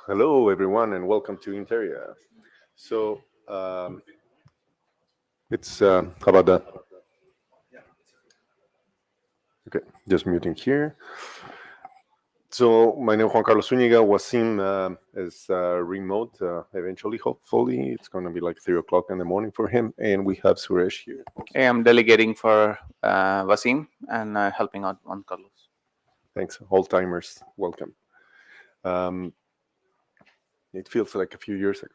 Hello, everyone, and welcome to INTAREA. So, it's how about that? Okay, just muting here. So, my name is Juan Carlos Zúñiga. Wasim is remote. Eventually, hopefully, it's going to be like 3 o'clock in the morning for him, and we have Suresh here. I am delegating for Wasim and helping out on Carlos. Thanks, old timers. Welcome. Um, it feels like a few years ago.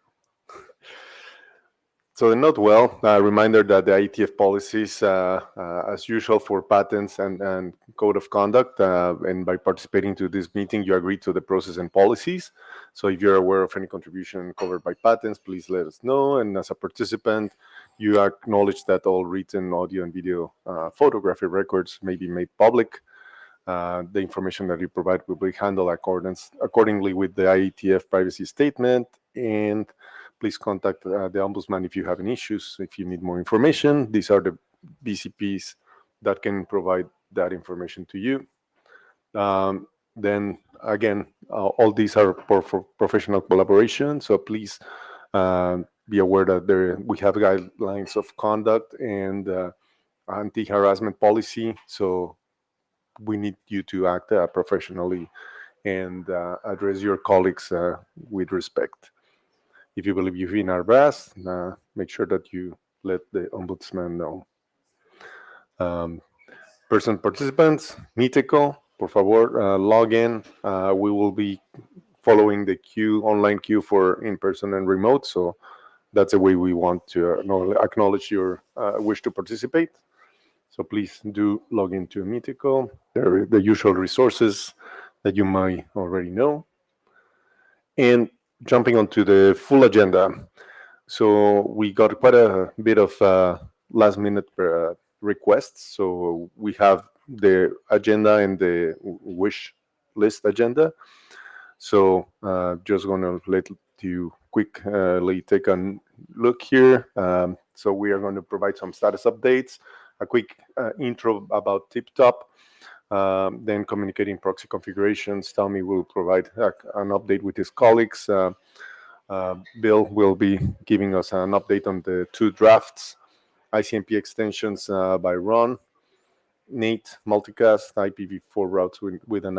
So the note well, reminder that the IETF policies, as usual for patents and code of conduct, and by participating to this meeting, you agree to the process and policies. So if you're aware of any contribution covered by patents, please let us know. And as a participant, you acknowledge that all written audio and video photography records may be made public. The information that you provide will be handled accordingly with the IETF privacy statement. And please contact the Ombudsman if you have any issues, if you need more information. These are the BCPs that can provide that information to you. Then again, all these are for professional collaboration. So please be aware that we have guidelines of conduct and anti-harassment policy. So we need you to act professionally and address your colleagues with respect. If you believe you've been harassed, make sure that you let the ombudsman know. Person participants, Miteco, por favor, log in. We will be following the online queue for in-person and remote. So that's the way we want to acknowledge your wish to participate. So please do log into Mitico. There are the usual resources that you might already know. And jumping onto the full agenda. So we got quite a bit of last minute requests. So we have the agenda and the wish list agenda. So just going to let you quickly take a look here. So we are going to provide some status updates, a quick intro about TipTop, then communicating proxy configurations. Tommy will provide an update with his colleagues. Bill will be giving us an update on the two drafts, ICMP extensions by Ron, Nate, multicast, IPv4 routes with an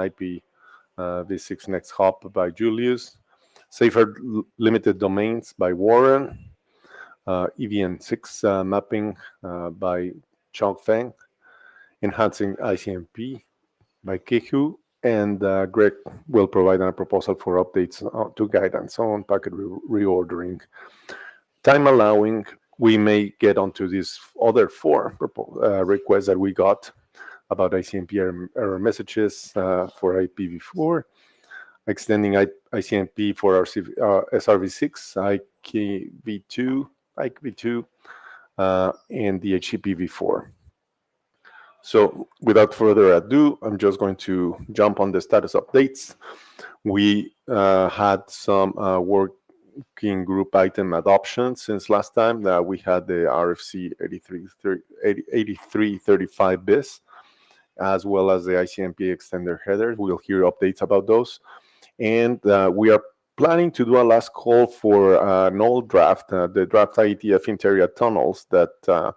IPv6 next hop by Julius, Safer Limited Domains by Warren, EVN6 mapping by Chongfeng, Enhancing ICMP by Kehu, and Greg will provide a proposal for updates to guidance on packet reordering. Time allowing, we may get onto these other four requests that we got about ICMP error messages for IPv4, extending ICMP for our SRv6, IKV2, and DHCPv4. So without further ado, I'm just going to jump on the status updates. We had some working group item adoption since last time. We had the RFC 8335 BIS, as well as the ICMP extender headers. We'll hear updates about those. And we are planning to do a last call for an old draft, the draft IETF INTAREA tunnels that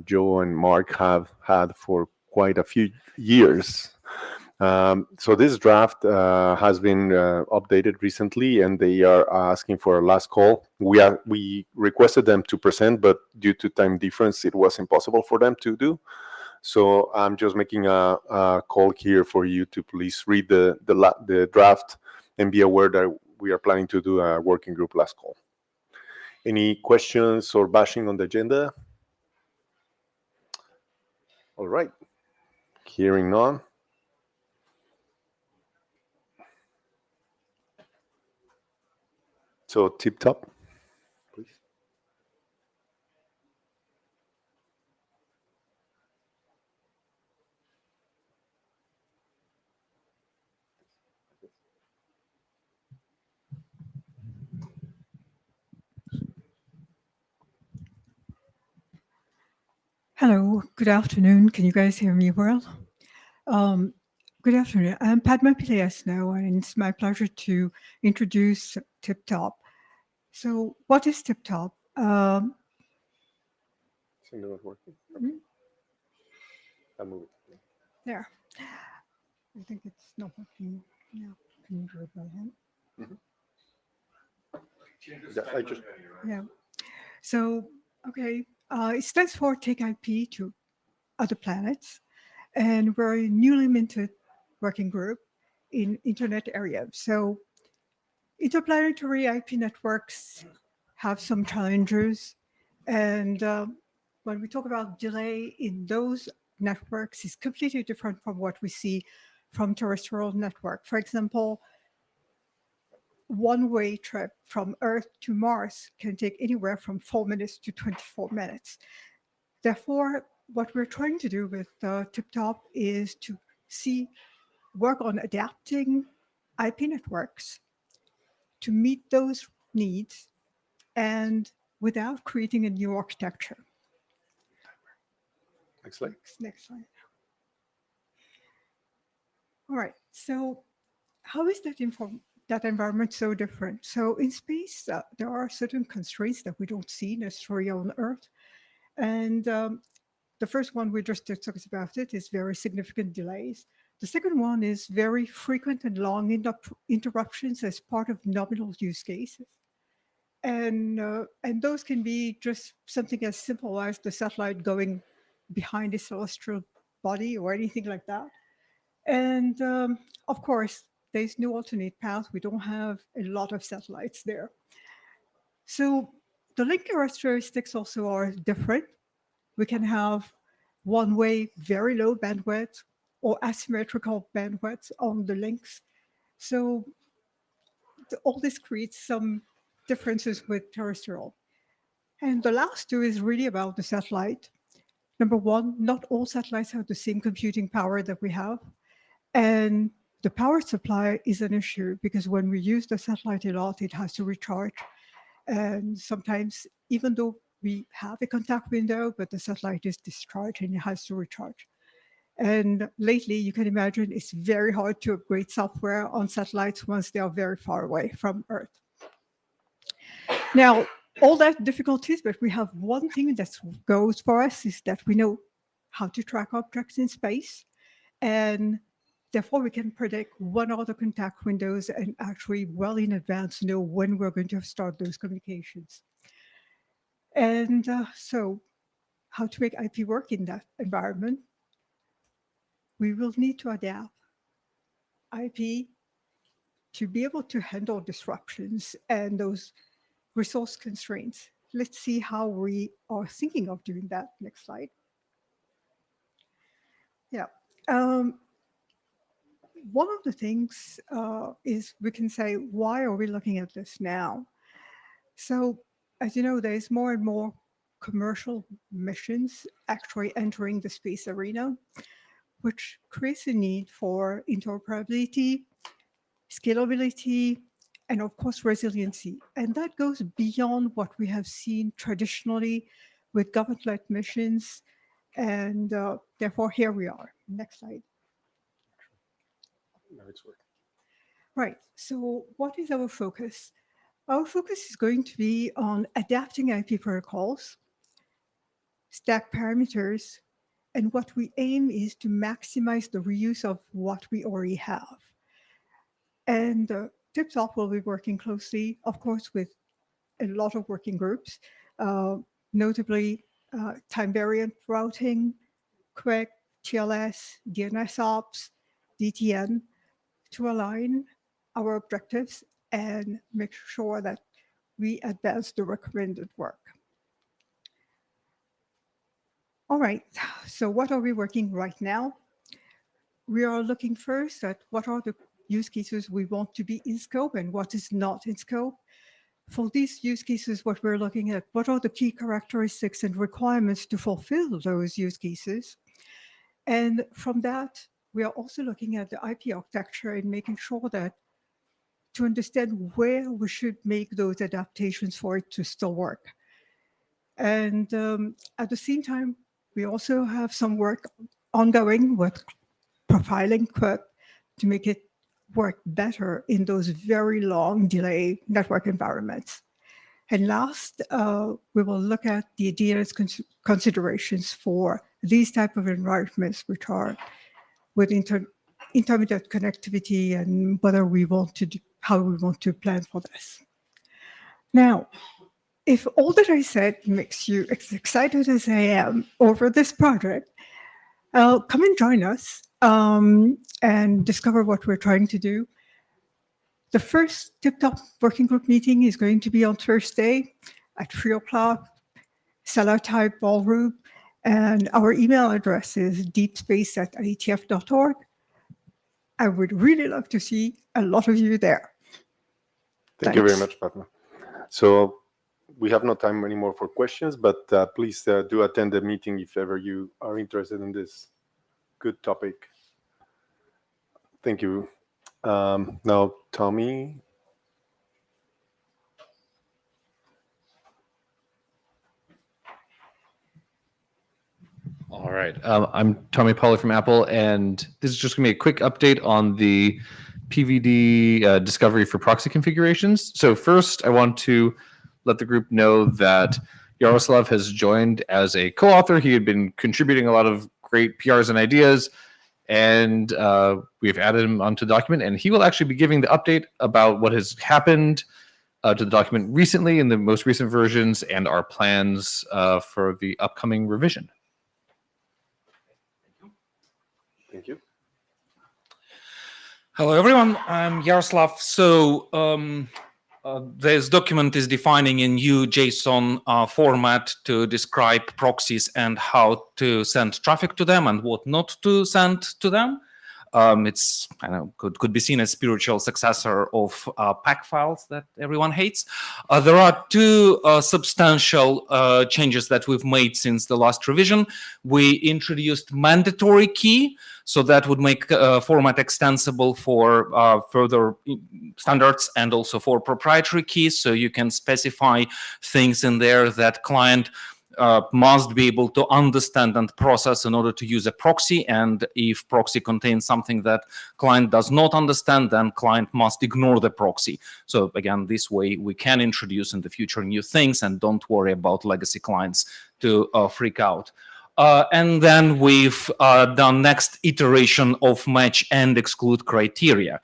Joe and Mark have had for quite a few years. So this draft has been updated recently, and they are asking for a last call. We requested them to present, but due to time difference, it was impossible for them to do. So I'm just making a call here for you to please read the draft and be aware that we are planning to do a working group last call. Any questions or bashing on the agenda? All right. Hearing none. So tip top, please. Hello, good afternoon. Can you guys hear me well? Good afternoon. I'm Padma Pilayasno, and it's my pleasure to introduce TipTop. So, what is TipTop? Signal not working. Okay, I'll move it. There. I think it's not working now. Can you do it by hand? Mhm. Yeah, I just Yeah. So, okay. It stands for Take IP to Other Planets, and we're a newly minted working group in internet area. So, interplanetary IP networks have some challenges, and when we talk about delay in those networks, is completely different from what we see from terrestrial network. For example, one-way trip from Earth to Mars can take anywhere from 4 minutes to 24 minutes. Therefore, what we're trying to do with TipTop is to see work on adapting IP networks to meet those needs and without creating a new architecture. next slide. Next slide. All right. So, how is that environment so different? So, in space, there are certain constraints that we don't see necessarily on Earth, and the first one we just talked about it is very significant delays. The second one is very frequent and long interruptions as part of nominal use cases. And those can be just something as simple as the satellite going behind a celestial body or anything like that. And of course, there's no alternate path. We don't have a lot of satellites there. So the link characteristics also are different. We can have one-way, very low bandwidth or asymmetrical bandwidth on the links. So all this creates some differences with terrestrial. And the last two is really about the satellite. Number one, not all satellites have the same computing power that we have. And the power supply is an issue because when we use the satellite a lot, it has to recharge. And sometimes, even though we have a contact window, but the satellite is discharged and it has to recharge. And lately, you can imagine it's very hard to upgrade software on satellites once they are very far away from Earth. Now, all that difficulties, but we have one thing that goes for us is that we know how to track objects in space, and therefore we can predict when are the contact windows and actually well in advance know when we're going to start those communications. And so how to make IP work in that environment? We will need to adapt IP to be able to handle disruptions and those resource constraints. Let's see how we are thinking of doing that. Next slide. Yeah. Um, One of the things is we can say, why are we looking at this now? So, as you know, there's more and more commercial missions actually entering the space arena, which creates a need for interoperability, scalability, and of course, resiliency. And that goes beyond what we have seen traditionally with government-led missions. And therefore, here we are. Next slide. Now it's working. Right. So, what is our focus? Our focus is going to be on adapting IP protocols, stack parameters, and what we aim is to maximize the reuse of what we already have. And TipTop will be working closely, of course, with a lot of working groups, uh, notably time variant routing, QUIC, TLS, DNS ops, DTN, to align our objectives and make sure that we advance the recommended work. All right, so what are we working right now? We are looking first at what are the use cases we want to be in scope and what is not in scope. For these use cases, what we're looking at, what are the key characteristics and requirements to fulfill those use cases? And from that, we are also looking at the IP architecture and making sure that to understand where we should make those adaptations for it to still work. And at the same time, we also have some work ongoing with profiling QUIC to make it work better in those very long delay network environments. And last, we will look at the DNS considerations for these type of environments, which are with intermediate connectivity and whether we want to do, how we want to plan for this. Now, if all that I said makes you as excited as I am over this project, come and join us and discover what we're trying to do. The first tip-top working group meeting is going to be on Thursday at 3 o'clock, cellar type ballroom, and our email address is deepspace@ietf.org. I would really love to see a lot of you there. Thank you very Thanks. much, Padma. So we have no time anymore for questions, but please do attend the meeting if ever you are interested in this good topic. Thank you. Now, Tommy. All right. I'm Tommy Pauly from Apple, and this is just going to be a quick update on the PVD discovery for proxy configurations. So first, I want to let the group know that Yaroslav has joined as a co-author. He had been contributing a lot of great PRs and ideas, and we've added him onto the document, and he will actually be giving the update about what has happened to the document recently in the most recent versions and our plans for the upcoming revision. Thank you. Hello, everyone. I'm Yaroslav. So this document is defining a new JSON format to describe proxies and how to send traffic to them and what not to send to them. It's could be seen as spiritual successor of pack files that everyone hates. There are two substantial changes that we've made since the last revision. We introduced mandatory key, so that would make format extensible for further standards and also for proprietary keys. So you can specify things in there that client must be able to understand and process in order to use a proxy. And if proxy contains something that client does not understand, then client must ignore the proxy. So again, this way we can introduce in the future new things and don't worry about legacy clients to freak out. And then we've done next iteration of match and exclude criteria.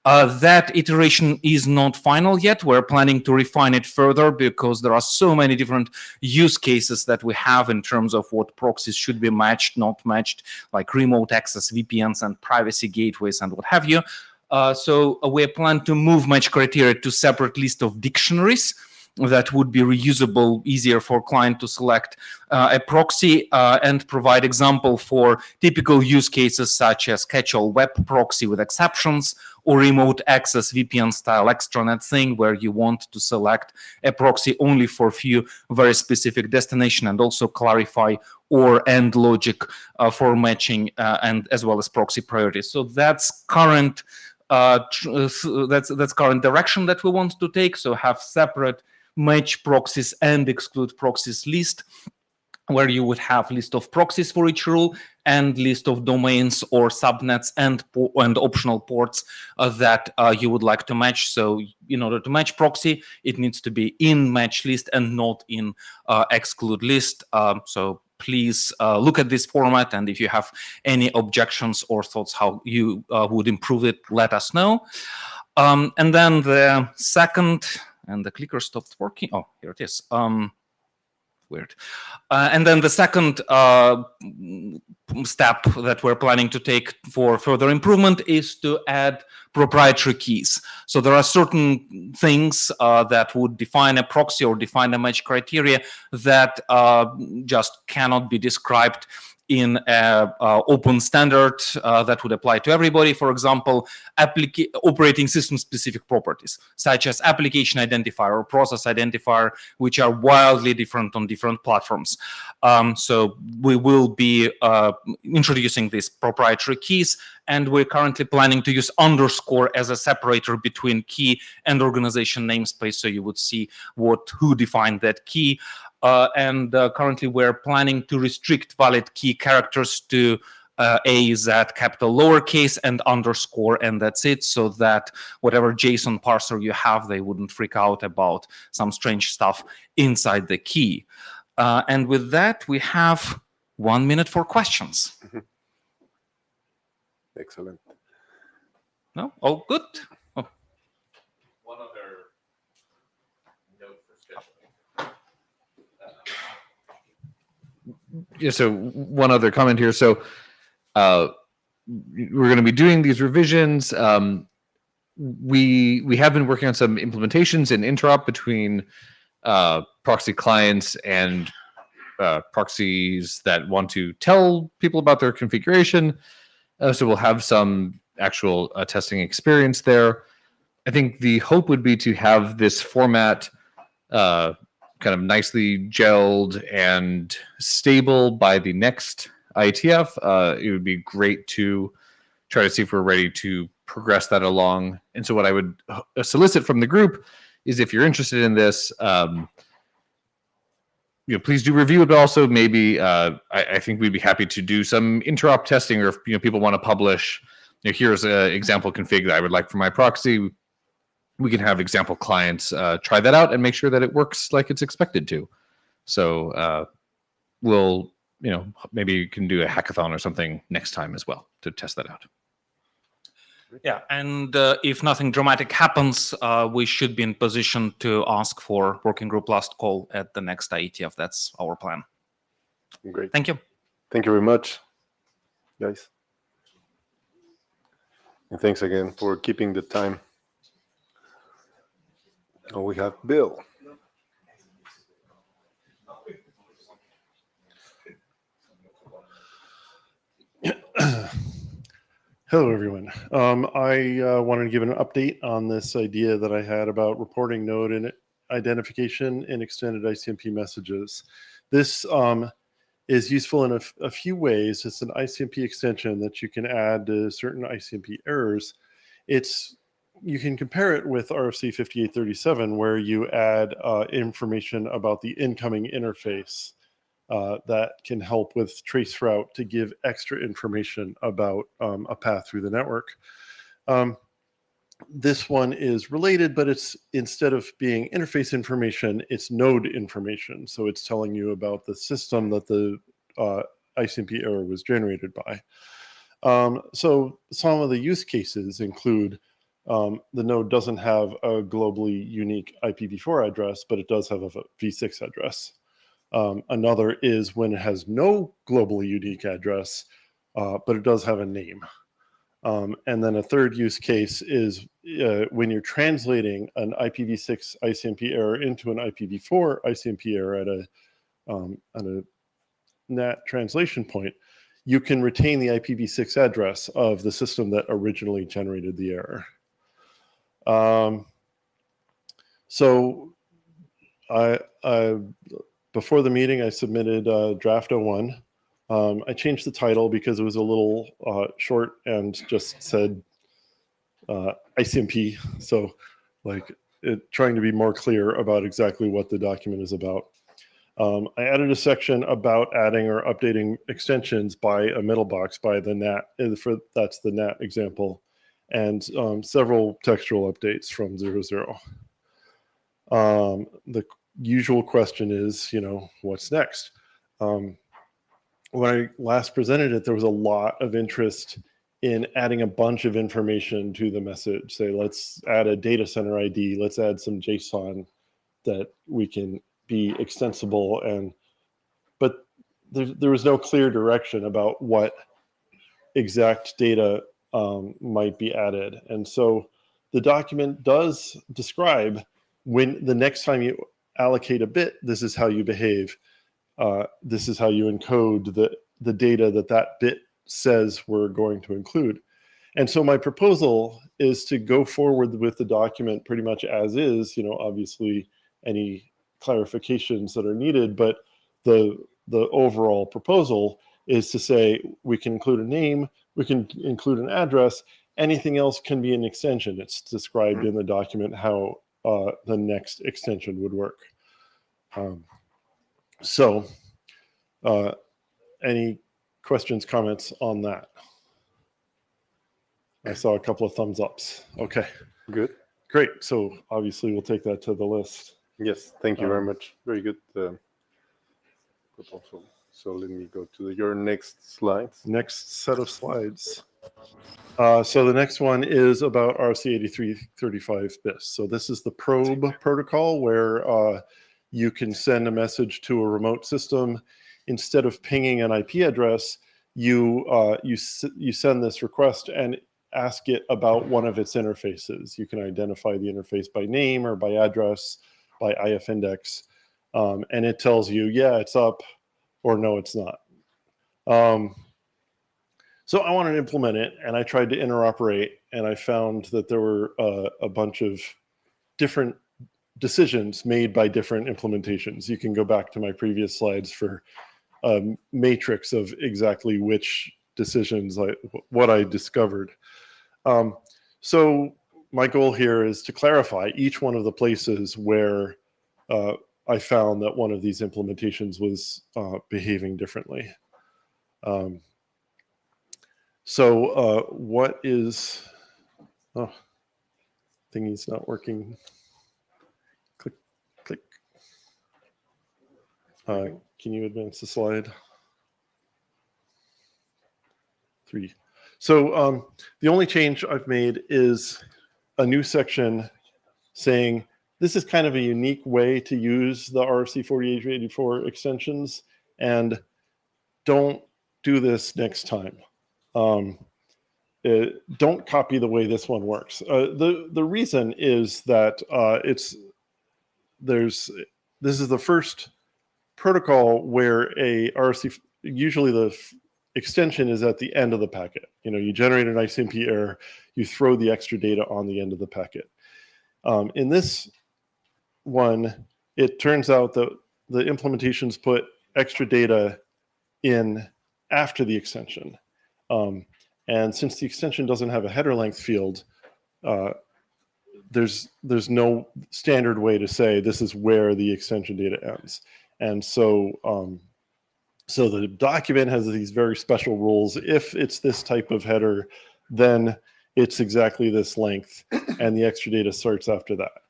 That iteration is not final yet. We're planning to refine it further because there are so many different use cases that we have in terms of what proxies should be matched, not matched, like remote access, VPNs, and privacy gateways, and what have you. So we plan to move match criteria to separate list of dictionaries that would be reusable, easier for client to select a proxy and provide example for typical use cases such as catch-all web proxy with exceptions or remote access VPN style extranet thing where you want to select a proxy only for few very specific destination, and also clarify or end logic for matching and as well as proxy priorities. So that's current that's current direction that we want to take. So have separate match proxies and exclude proxies list, where you would have list of proxies for each rule and list of domains or subnets and optional ports that you would like to match. So in order to match proxy, it needs to be in match list and not in exclude list. So please look at this format, and if you have any objections or thoughts how you would improve it, let us know. And then the second, and the clicker stopped working. Oh, here it is. Weird. And then the second step that we're planning to take for further improvement is to add proprietary keys. So there are certain things that would define a proxy or define a match criteria that just cannot be described in an open standard that would apply to everybody. For example, operating system specific properties, such as application identifier or process identifier, which are wildly different on different platforms. So we will be introducing these proprietary keys, and we're currently planning to use underscore as a separator between key and organization namespace, so you would see who defined that key. And currently we're planning to restrict valid key characters to A, Z, capital, lowercase, and underscore, and that's it, so that whatever JSON parser you have, they wouldn't freak out about some strange stuff inside the key. And with that, we have 1 minute for questions. Excellent. No? Oh, good. One other note for scheduling. Yeah, so one other comment here. So we're going to be doing these revisions. We have been working on some implementations and interop between proxy clients and proxies that want to tell people about their configuration. So we'll have some actual testing experience there. I think the hope would be to have this format kind of nicely gelled and stable by the next IETF. It would be great to try to see if we're ready to progress that along. And so what I would solicit from the group is, if you're interested in this, please do review it, but also maybe I think we'd be happy to do some interop testing, or if people want to publish, here's an example config that I would like for my proxy. We can have example clients try that out and make sure that it works like it's expected to. So we'll, maybe you can do a hackathon or something next time as well to test that out. Yeah, and if nothing dramatic happens, we should be in position to ask for working group last call at the next IETF. That's our plan. Great. Thank you. Thank you very much, guys. And thanks again for keeping the time. Oh, we have Bill. Hello, everyone. I wanted to give an update on this idea that I had about reporting node and identification in extended ICMP messages. This is useful in a few ways. It's an ICMP extension that you can add to certain ICMP errors. You can compare it with RFC 5837, where you add information about the incoming interface. That can help with traceroute to give extra information about a path through the network. This one is related, but it's, instead of being interface information, it's node information. So it's telling you about the system that the ICMP error was generated by. So some of the use cases include the node doesn't have a globally unique IPv4 address, but it does have a v6 address. Another is when it has no globally unique address, but it does have a name. And then a third use case is when you're translating an IPv6 ICMP error into an IPv4 ICMP error at a NAT translation point, you can retain the IPv6 address of the system that originally generated the error. So before the meeting, I submitted draft 01. I changed the title because it was a little short and just said ICMP. So trying to be more clear about exactly what the document is about. I added a section about adding or updating extensions by a middle box by the NAT. That's the NAT example. And several textual updates from 00. The usual question is, what's next? When I last presented it, there was a lot of interest in adding a bunch of information to the message. Say, let's add a data center ID, let's add some JSON that we can be extensible, but there was no clear direction about what exact data might be added. And so the document does describe when the next time you allocate a bit, this is how you behave. This is how you encode the data that bit says we're going to include. And so my proposal is to go forward with the document pretty much as is, obviously any clarifications that are needed, but the overall proposal is to say we can include a name, we can include an address, anything else can be an extension. It's described in the document how the next extension would work. So any questions, comments on that? I saw a couple of thumbs ups. Okay, Good. great. So obviously we'll take that to the list. Yes, thank you very much. Very good proposal. So let me go to your next slides. Next set of slides. So the next one is about RC8335 BIS. So this is the probe protocol where you can send a message to a remote system. Instead of pinging an IP address, you send this request and ask it about one of its interfaces. You can identify the interface by name or by address, by IF index, and it tells you, yeah, it's up, or no, it's not. So I wanted to implement it, and I tried to interoperate, and I found that there were a bunch of different decisions made by different implementations. You can go back to my previous slides for a matrix of exactly which decisions, what I discovered. So my goal here is to clarify each one of the places where I found that one of these implementations was behaving differently. So what is, oh, thingy's not working. Click, click. Can you advance the slide? 3. So the only change I've made is a new section saying this is kind of a unique way to use the RFC4884 extensions, and don't do this next time. Don't copy the way this one works. The reason is that this is the first protocol where a RFC, usually the extension is at the end of the packet. You know, you generate an ICMP error, you throw the extra data on the end of the packet. In this one, it turns out that the implementations put extra data in after the extension. And since the extension doesn't have a header length field, there's no standard way to say this is where the extension data ends. And so, so the document has these very special rules. If it's this type of header, then it's exactly this length, and the extra data starts after that.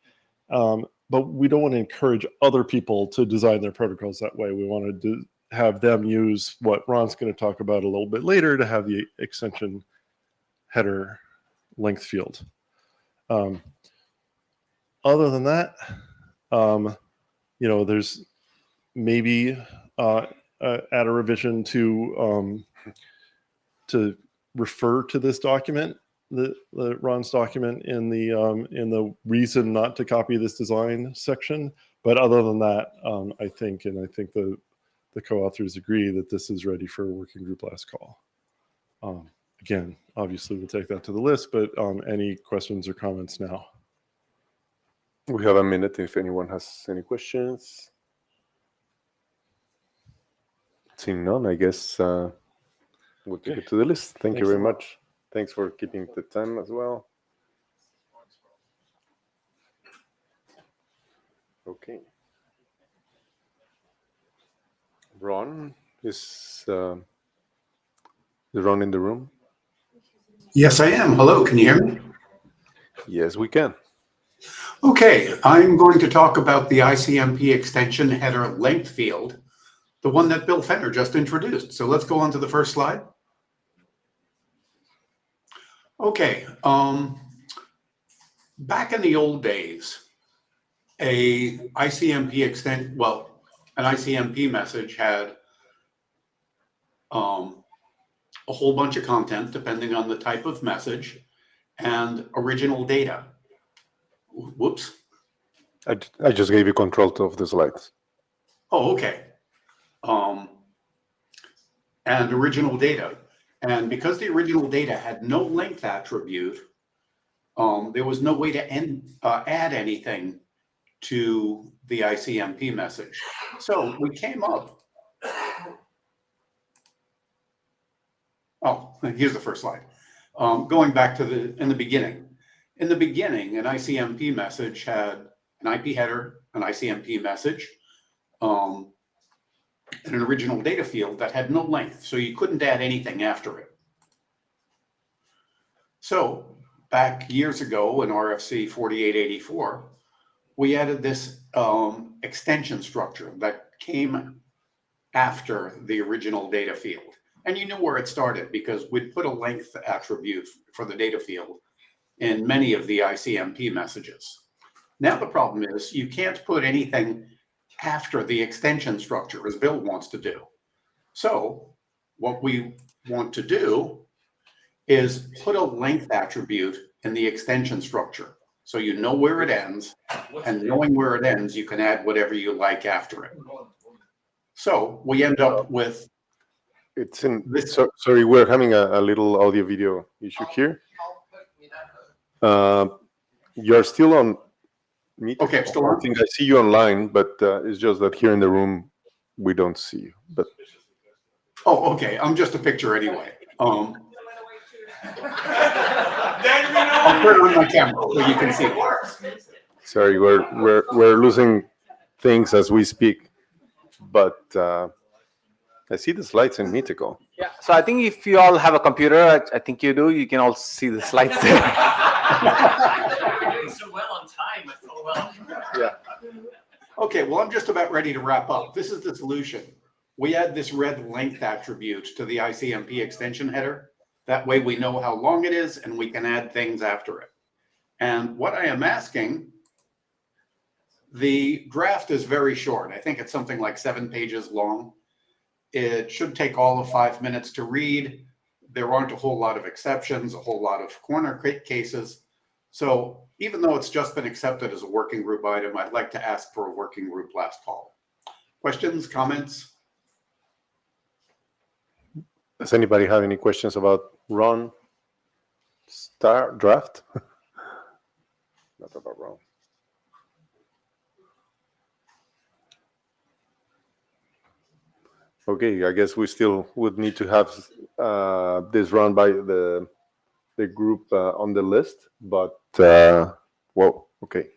But we don't want to encourage other people to design their protocols that way. We want to have them use what Ron's going to talk about a little bit later to have the extension header length field. Other than that, you know, there's maybe add a revision to refer to this document, the Ron's document in the reason not to copy this design section. But other than that, I think the co-authors agree that this is ready for a working group last call. Again, obviously we'll take that to the list, but any questions or comments now? We have a minute if anyone has any questions. Seeing none, I guess we'll take it to the list. Thank you very much. Thanks for keeping the time as well. Okay. Ron, is Ron in the room? Yes, I am. Hello, can you hear me? Yes, we can. Okay, I'm going to talk about the ICMP extension header length field, the one that Bill Fenner just introduced. So let's go on to the first slide. Okay, back in the old days, an ICMP message had a whole bunch of content depending on the type of message and original data. Whoops. I just gave you control of the slides. Oh, okay. And original data. And because the original data had no length attribute, there was no way to add anything to the ICMP message. So we came up. Oh, here's the first slide. Going back to in the beginning. In the beginning, an ICMP message had an IP header, an ICMP message, an original data field that had no length, so you couldn't add anything after it. So back years ago in RFC 4884, we added this extension structure that came after the original data field. And you knew where it started because we'd put a length attribute for the data field in many of the ICMP messages. Now the problem is you can't put anything after the extension structure as Bill wants to do. So what we want to do is put a length attribute in the extension structure. So you know where it ends, and knowing where it ends, you can add whatever you like after it. So we end up with It's in. Sorry, we're having a little audio video issue here. You're still on. Okay, I'm still on. I think I see you online, but it's just that here in the room we don't see you. But oh, okay. I'm just a picture anyway. I'll put it on my camera so you can see it. sorry, we're losing things as we speak. But I see the slides in Mitico. Yeah. So I think if you all have a computer, I think you do, you can all see the slides there. So well on time. I feel well. Yeah. Okay, well, I'm just about ready to wrap up. This is the solution. We add this red length attribute to the ICMP extension header. That way we know how long it is and we can add things after it. And what I am asking, the draft is very short. I think it's something like 7 pages long. It should take all of 5 minutes to read. There aren't a whole lot of exceptions, a whole lot of corner cases. So even though it's just been accepted as a working group item, I'd like to ask for a working group last call. Questions, comments? Does anybody have any questions about Ron Star draft? Not about Ron. Okay, I guess we still would need to have this run by the group on the list, but well, okay.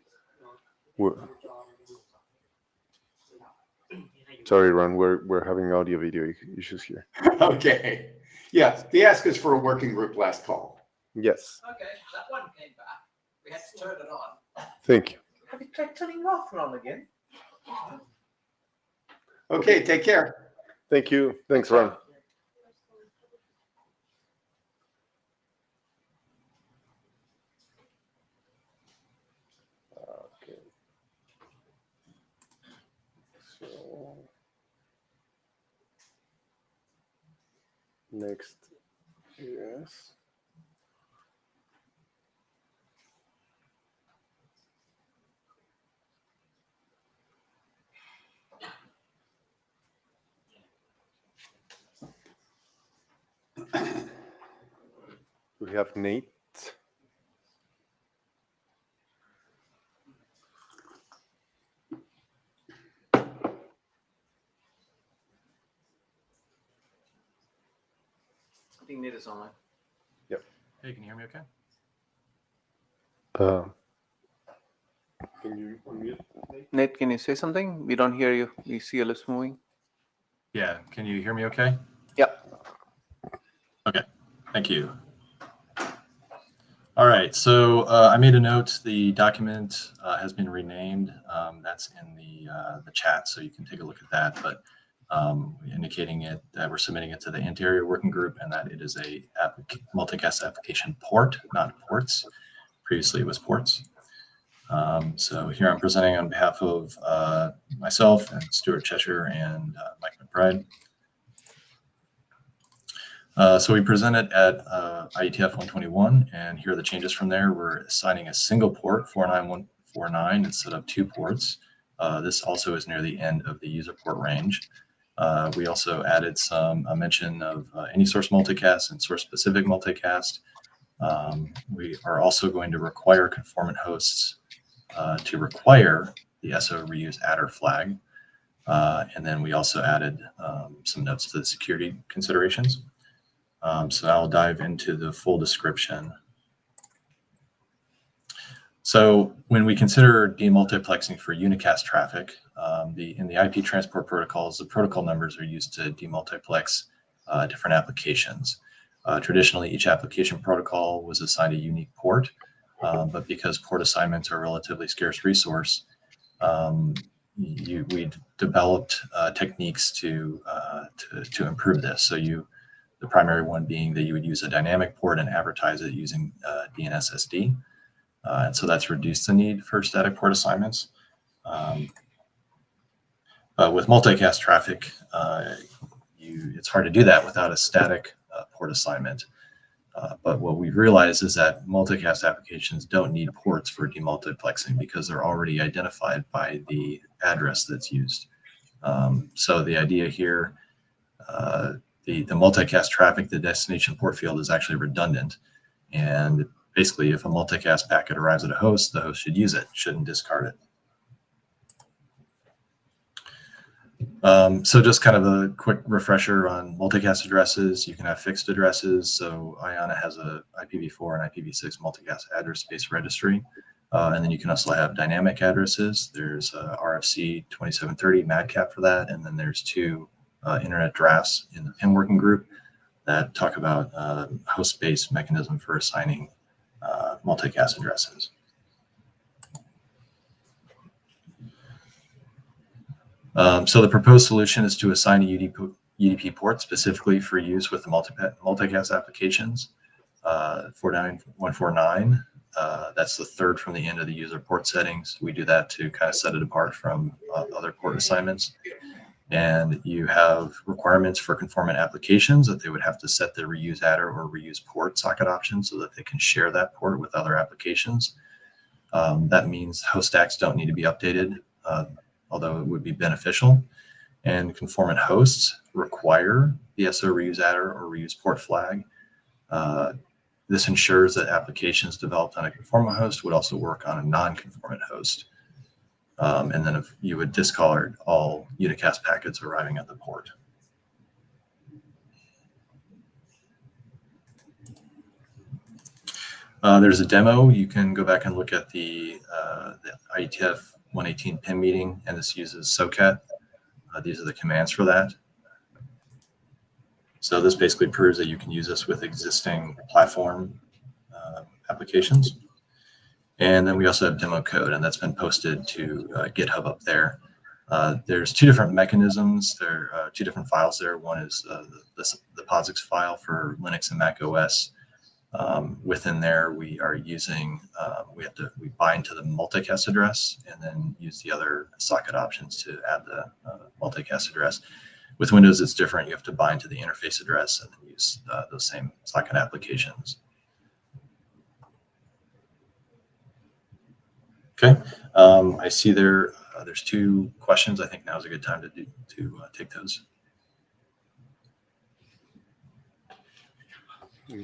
Sorry, Ron, we're having audio video issues here. Okay. Yeah, the ask is for a working group last call. Yes, Okay, that one came back. We had to turn it on. thank you. Have you tried turning it off, Ron, again? Okay, take care. Thank you. Thanks, Ron. Okay. So next, yes. We have Nate. I think Nate is online. Hey, can you hear me okay? Can you unmute? Nate, can you say something? We don't hear you. We see your lips moving. Yeah, can you hear me okay? Yep. Okay, thank you. All right, so I made a note. The document has been renamed. That's in the chat, so you can take a look at that. But indicating it that we're submitting it to the INTAREA working group and that it is a multicast application port, not ports. Previously, it was ports. So here I'm presenting on behalf of myself and Stuart Cheshire and Mike McBride. So we presented at IETF 121, and here are the changes from there. We're assigning a single port, 49149, instead of 2 ports. This also is near the end of the user port range. We also added a mention of any source multicast and source specific multicast. We are also going to require conformant hosts to require the SO reuse adder flag. And then we also added some notes to the security considerations. So I'll dive into the full description. So when we consider demultiplexing for unicast traffic, in the IP transport protocols, the protocol numbers are used to demultiplex different applications. Traditionally, each application protocol was assigned a unique port, but because port assignments are a relatively scarce resource, we developed techniques to improve this. So the primary one being that you would use a dynamic port and advertise it using DNSSD. And so that's reduced the need for static port assignments. But with multicast traffic, it's hard to do that without a static port assignment. But what we've realized is that multicast applications don't need ports for demultiplexing because they're already identified by the address that's used. So the idea here, the multicast traffic, the destination port field is actually redundant. And basically, if a multicast packet arrives at a host, the host should use it, shouldn't discard it. So just kind of a quick refresher on multicast addresses. You can have fixed addresses. So IANA has a IPv4 and IPv6 multicast address space registry. And then you can also have dynamic addresses. There's RFC 2730 MADCAP for that. And then there's two internet drafts in the PIM working group that talk about host-based mechanism for assigning multicast addresses. So the proposed solution is to assign a UDP port specifically for use with the multicast applications. 49149, that's the third from the end of the user port settings. We do that to kind of set it apart from other port assignments. And you have requirements for conformant applications that they would have to set the reuse adder or reuse port socket option so that they can share that port with other applications. That means host stacks don't need to be updated, although it would be beneficial. And conformant hosts require the SO reuse adder or reuse port flag. This ensures that applications developed on a conformant host would also work on a non-conformant host. And then if you would discard all unicast packets arriving at the port. There's a demo. You can go back and look at the IETF 118 PIM meeting, and this uses SOCAT. These are the commands for that. So this basically proves that you can use this with existing platform applications. And then we also have demo code, and that's been posted to GitHub up there. There's two different mechanisms. There are two different files there. One is the POSIX file for Linux and Mac OS. Within there, we are using, we bind to the multicast address and then use the other socket options to add the multicast address. With Windows, it's different. You have to bind to the interface address and then use those same socket applications. Okay, I see there's two questions. I think now is a good time to take those.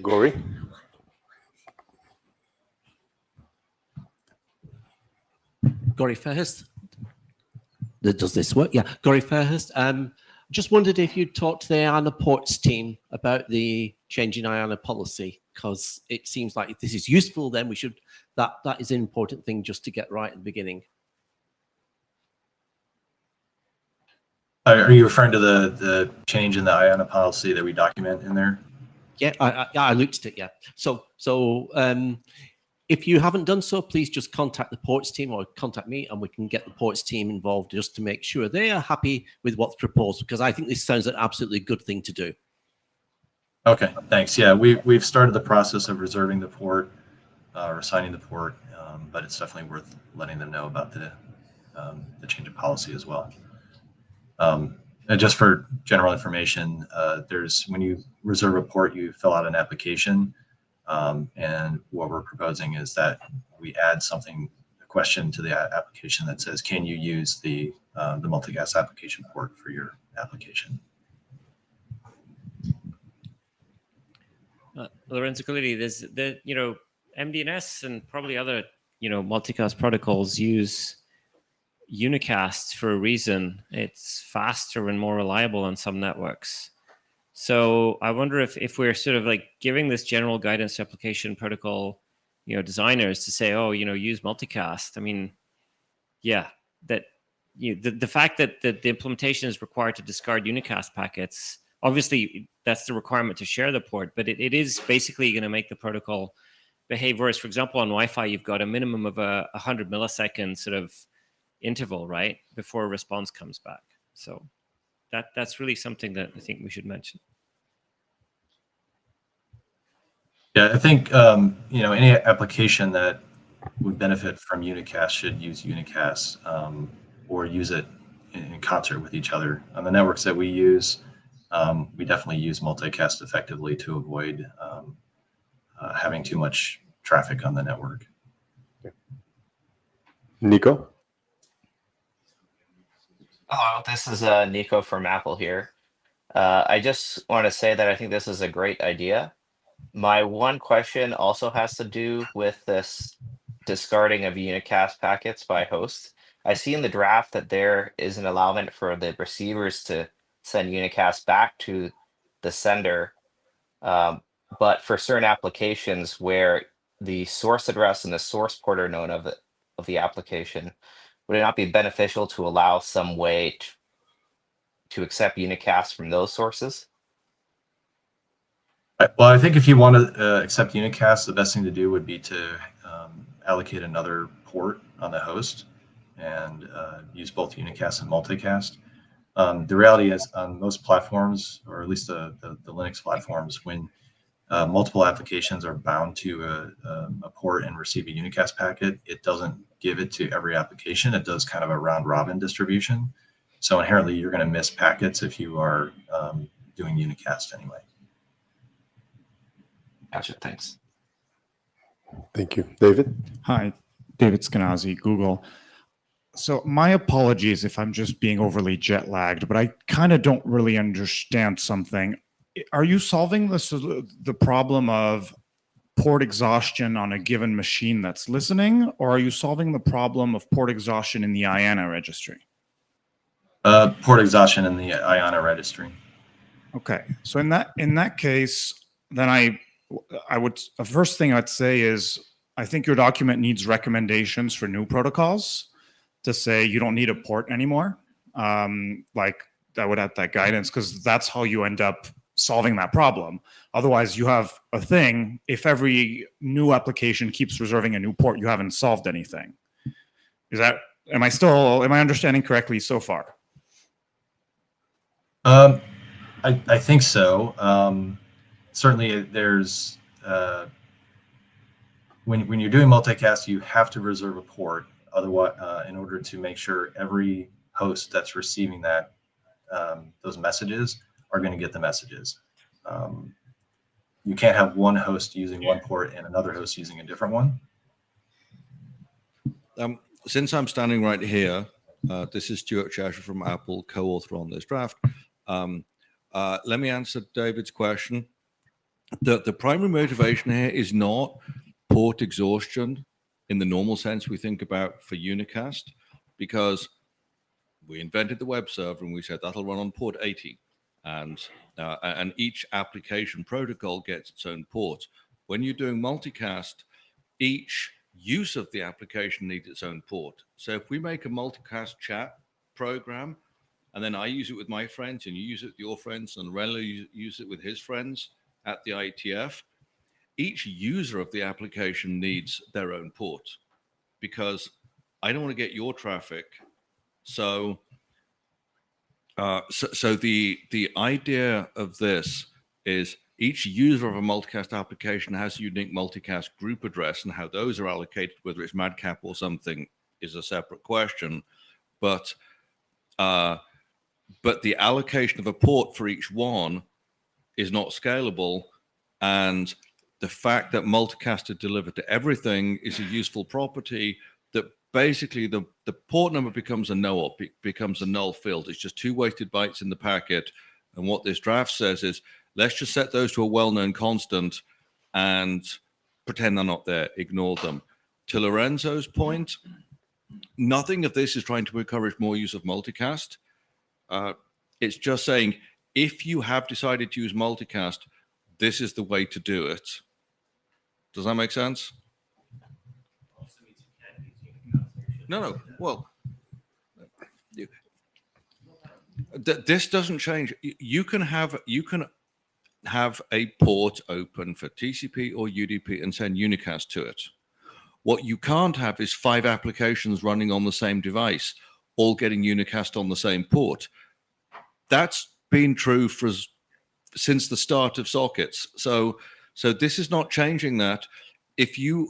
Gory? Gory Fairhurst. Does this work? Yeah, Gory Fairhurst. Just wondered if you'd talked to the IANA ports team about the change in IANA policy, because it seems like if this is useful, then we should, that is an important thing just to get right at the beginning. Are you referring to the change in the IANA policy that we document in there? Yeah, I looked at it, yeah. So if you haven't done so, please just contact the ports team or contact me and we can get the ports team involved just to make sure they are happy with what's proposed, because I think this sounds an absolutely good thing to do. Okay, thanks. Yeah, we've started the process of reserving the port or assigning the port, but it's definitely worth letting them know about the change of policy as well. And just for general information, when you reserve a port, you fill out an application. And what we're proposing is that we add a question to the application that says, can you use the multicast application port for your application? Lorenzo Colletti, there's MDNS and probably other, multicast protocols use unicast for a reason. It's faster and more reliable on some networks. So I wonder if we're sort of like giving this general guidance application protocol designers to say, oh, use multicast. I mean, yeah, that the fact that the implementation is required to discard unicast packets, obviously that's the requirement to share the port, but it is basically going to make the protocol behave worse. For example, on Wi-Fi, you've got a minimum of 100 millisecond sort of interval, right, before a response comes back. So that's really something that I think we should mention. Yeah, I think any application that would benefit from unicast should use unicast or use it in concert with each other. On the networks that we use, we definitely use multicast effectively to avoid having too much traffic on the network. Nico? Hello, this is Nico from Apple here. I just want to say that I think this is a great idea. My one question also has to do with this discarding of unicast packets by hosts. I see in the draft that there is an allowance for the receivers to send unicast back to the sender, but for certain applications where the source address and the source port are known of the application, would it not be beneficial to allow some way to accept unicast from those sources? Well, I think if you want to accept unicast, the best thing to do would be to allocate another port on the host and use both unicast and multicast. The reality is on most platforms, or at least the Linux platforms, when multiple applications are bound to a port and receive a unicast packet, it doesn't give it to every application. It does kind of a round robin distribution. So inherently, you're going to miss packets if you are doing unicast anyway. Gotcha, thanks. Thank you. David? Hi, David Skenazy, Google. So my apologies if I'm just being overly jet lagged, but I kind of don't really understand something. Are you solving the problem of port exhaustion on a given machine that's listening, or are you solving the problem of port exhaustion in the IANA registry? Port exhaustion in the IANA registry. Okay, so in that case, then the first thing I'd say is I think your document needs recommendations for new protocols to say you don't need a port anymore. Like I would add that guidance, because that's how you end up solving that problem. Otherwise, you have a thing. If every new application keeps reserving a new port, you haven't solved anything. Am I understanding correctly so far? I think so. Certainly, there's when you're doing multicast, you have to reserve a port. Otherwise, in order to make sure every host that's receiving that those messages are going to get the messages. You can't have one host using one port and another host using a different one. Since I'm standing right here, this is Stuart Cheshire from Apple, co-author on this draft. Let me answer David's question. The primary motivation here is not port exhaustion in the normal sense we think about for unicast, because we invented the web server and we said that'll run on port 80, and each application protocol gets its own port. When you're doing multicast, each use of the application needs its own port. So if we make a multicast chat program, and then I use it with my friends, and you use it with your friends, and Renlo use it with his friends at the IETF, each user of the application needs their own port, because I don't want to get your traffic. So the idea of this is each user of a multicast application has a unique multicast group address, and how those are allocated, whether it's madcap or something, is a separate question. But the allocation of a port for each one is not scalable, and the fact that multicast is delivered to everything is a useful property that basically the port number becomes a no-op, it becomes a null field. It's just 2 wasted bytes in the packet. And what this draft says is, let's just set those to a well-known constant and pretend they're not there, ignore them. To Lorenzo's point, nothing of this is trying to encourage more use of multicast. It's just saying, if you have decided to use multicast, this is the way to do it. Does that make sense? No. Well, this doesn't change. You can have a port open for TCP or UDP and send unicast to it. What you can't have is 5 applications running on the same device, all getting unicast on the same port. That's been true since the start of sockets. So this is not changing that. If your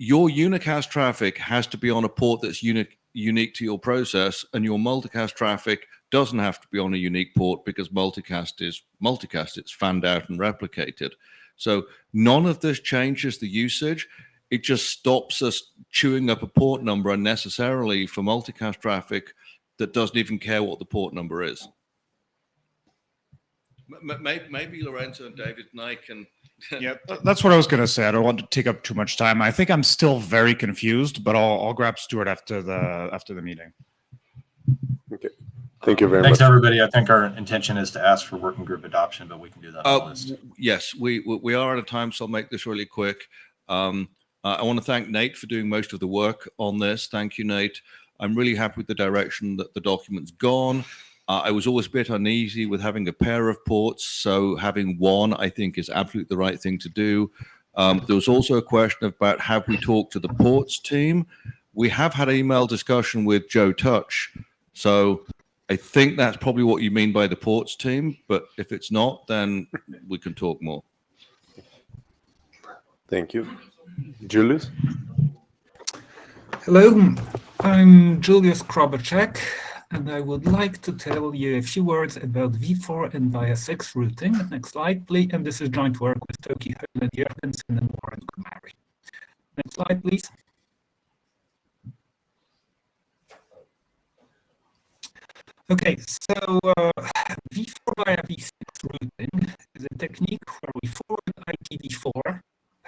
unicast traffic has to be on a port that's unique to your process, and your multicast traffic doesn't have to be on a unique port, because multicast is multicast. It's fanned out and replicated. So none of this changes the usage. It just stops us chewing up a port number unnecessarily for multicast traffic that doesn't even care what the port number is. Maybe Lorenzo and David and I can. Yeah, that's what I was going to say. I don't want to take up too much time. I think I'm still very confused, but I'll grab Stuart after the meeting. Okay. Thank you very Thanks, much. everybody. I think our intention is to ask for working group adoption, but we can do that on the list. Yes, we are out of time, so I'll make this really quick. I want to thank Nate for doing most of the work on this. Thank you, Nate. I'm really happy with the direction that the document's gone. I was always a bit uneasy with having a pair of ports, so having one, I think, is absolutely the right thing to do. There was also a question about have we talked to the ports team. We have had an email discussion with Joe Touch, so I think that's probably what you mean by the ports team, but if it's not, then we can talk more. Thank you. Julius? Hello, I'm Julius Krobacek, and I would like to tell you a few words about v4 and via 6 routing. Next slide, please. And this is joint work with Toki, Högland, Jørgensen, and Warren Kumari. Next slide, please. Okay, so v4 via v6 routing is a technique where we forward IPv4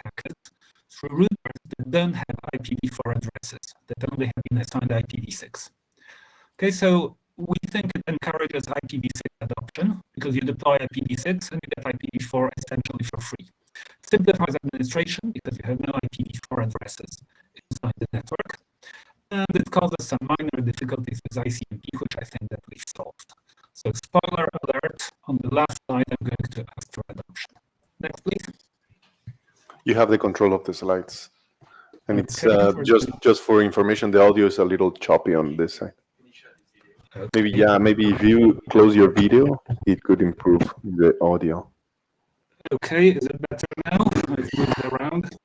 packets through routers that don't have IPv4 addresses, that only have been assigned IPv6. Okay, so we think it encourages IPv6 adoption because you deploy IPv6 and you get IPv4 essentially for free. It simplifies administration because you have no IPv4 addresses inside the network. And it causes some minor difficulties with ICMP, which I think that we've solved. So spoiler alert, on the last slide, I'm going to ask for adoption. Next, please. You have the control of the slides. And it's Okay, just for information, the audio is a little choppy on this side. Okay. Maybe if you close your video, it could improve the audio. Okay, is it better now? I've moved around.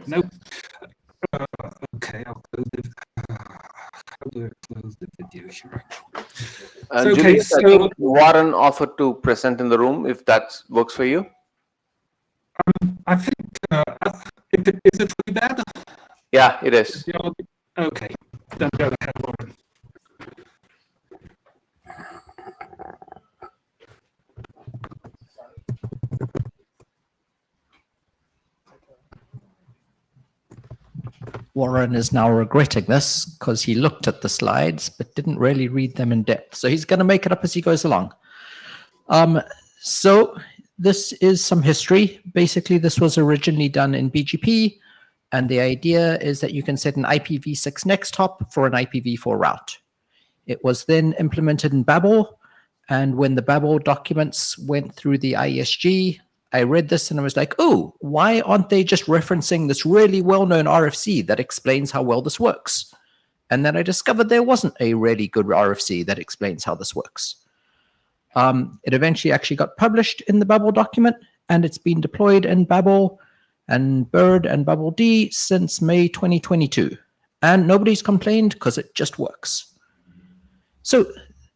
Nope. Okay, I'll close it. How do I close the video here? Okay, Julius, I think Warren offered to present in the room, if that works for you. I think, is it really bad? Yeah, it is. Okay, then go ahead, Warren. Warren is now regretting this because he looked at the slides but didn't really read them in depth. So he's going to make it up as he goes along. So this is some history. Basically, this was originally done in BGP. And the idea is that you can set an IPv6 next hop for an IPv4 route. It was then implemented in Babel. And when the Babel documents went through the IESG, I read this and I was like, oh, why aren't they just referencing this really well-known RFC that explains how well this works? And then I discovered there wasn't a really good RFC that explains how this works. It eventually actually got published in the Babel document, and it's been deployed in Babel and Bird and Babel D since May 2022. And nobody's complained because it just works. So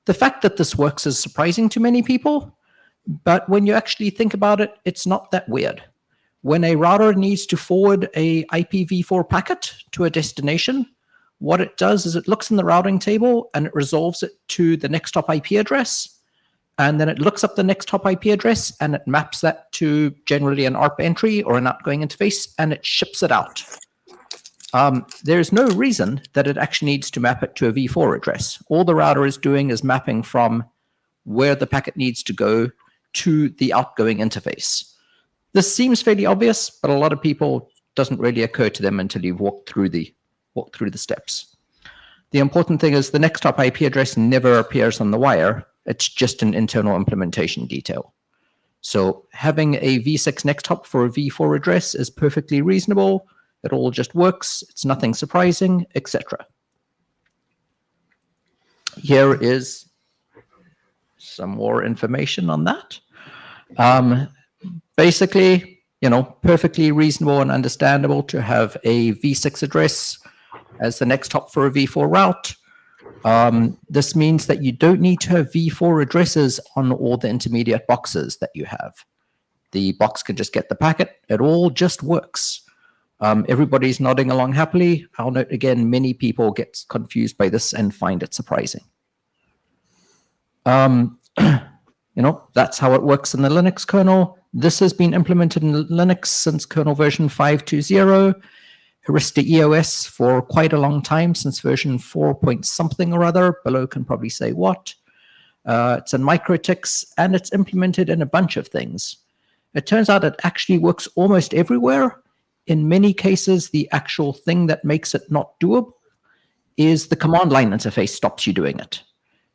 the fact that this works is surprising to many people. But when you actually think about it, it's not that weird. When a router needs to forward a IPv4 packet to a destination, what it does is it looks in the routing table and it resolves it to the next hop IP address. And then it looks up the next hop IP address and it maps that to generally an ARP entry or an outgoing interface, and it ships it out. There's no reason that it actually needs to map it to a v4 address. All the router is doing is mapping from where the packet needs to go to the outgoing interface. This seems fairly obvious, but a lot of people doesn't really occur to them until you've walked through the steps. The important thing is the next hop IP address never appears on the wire. It's just an internal implementation detail. So having a v6 next hop for a v4 address is perfectly reasonable. It all just works. It's nothing surprising, etc. Here is some more information on that. Basically, perfectly reasonable and understandable to have a v6 address as the next hop for a v4 route. This means that you don't need to have v4 addresses on all the intermediate boxes that you have. The box can just get the packet. It all just works. Everybody's nodding along happily. I'll note again, many people get confused by this and find it surprising. That's how it works in the Linux kernel. This has been implemented in Linux since kernel version 5.20. Arista EOS for quite a long time, since version 4 point something or other. Below can probably say what. It's in MikroTik, and it's implemented in a bunch of things. It turns out it actually works almost everywhere. In many cases, the actual thing that makes it not doable is the command line interface stops you doing it.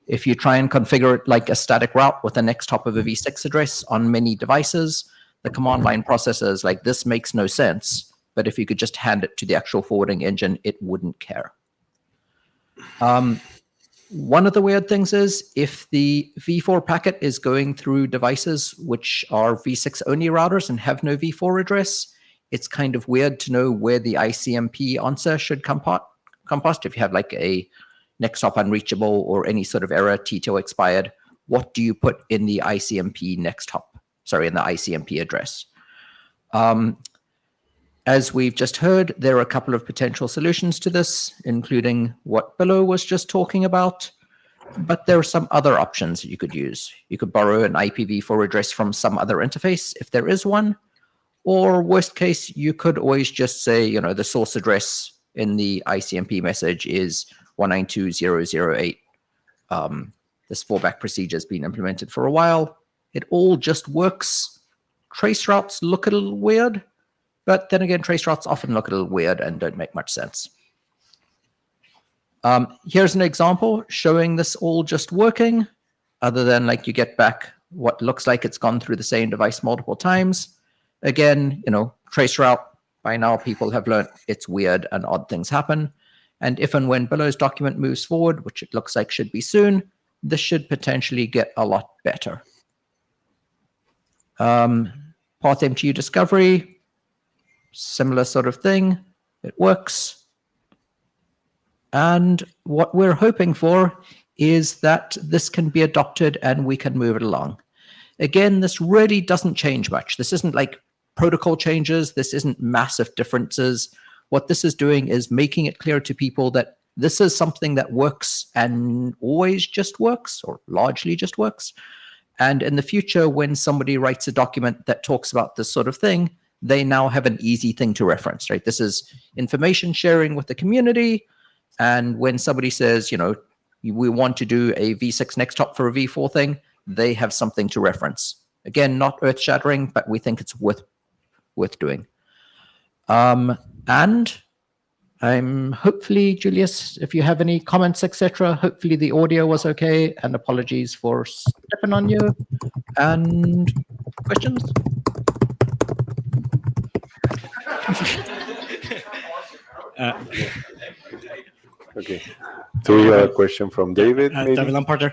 If you try and configure it like a static route with the next hop of a v6 address on many devices, the command line processor is like, this makes no sense. But if you could just hand it to the actual forwarding engine, it wouldn't care. One of the weird things is if the v4 packet is going through devices which are v6 only routers and have no v4 address, it's kind of weird to know where the ICMP answer should come past. If you have like a next hop unreachable or any sort of error, TTO expired, what do you put in the ICMP next hop? Sorry, in the ICMP address. As we've just heard, there are a couple of potential solutions to this, including what Billo was just talking about. But there are some other options that you could use. You could borrow an IPv4 address from some other interface, if there is one. Or worst case, you could always just say, the source address in the ICMP message is 192.0.0.8. This fallback procedure has been implemented for a while. It all just works. Trace routes look a little weird. But then again, trace routes often look a little weird and don't make much sense. Here's an example showing this all just working, other than like you get back what looks like it's gone through the same device multiple times. Again, trace route, by now people have learned it's weird and odd things happen. And if and when Billo's document moves forward, which it looks like should be soon, this should potentially get a lot better. Path MTU discovery. Similar sort of thing. It works. And what we're hoping for is that this can be adopted and we can move it along. Again, this really doesn't change much. This isn't like protocol changes. This isn't massive differences. What this is doing is making it clear to people that this is something that works and always just works, or largely just works. And in the future, when somebody writes a document that talks about this sort of thing, they now have an easy thing to reference, right? This is information sharing with the community. And when somebody says, we want to do a v6 next hop for a v4 thing, they have something to reference. Again, not earth-shattering, but we think it's worth doing. And I'm hopefully, Julius, if you have any comments, etc., hopefully the audio was okay, and apologies for stepping on you. And questions? Okay. So a question from David. David Lamparter.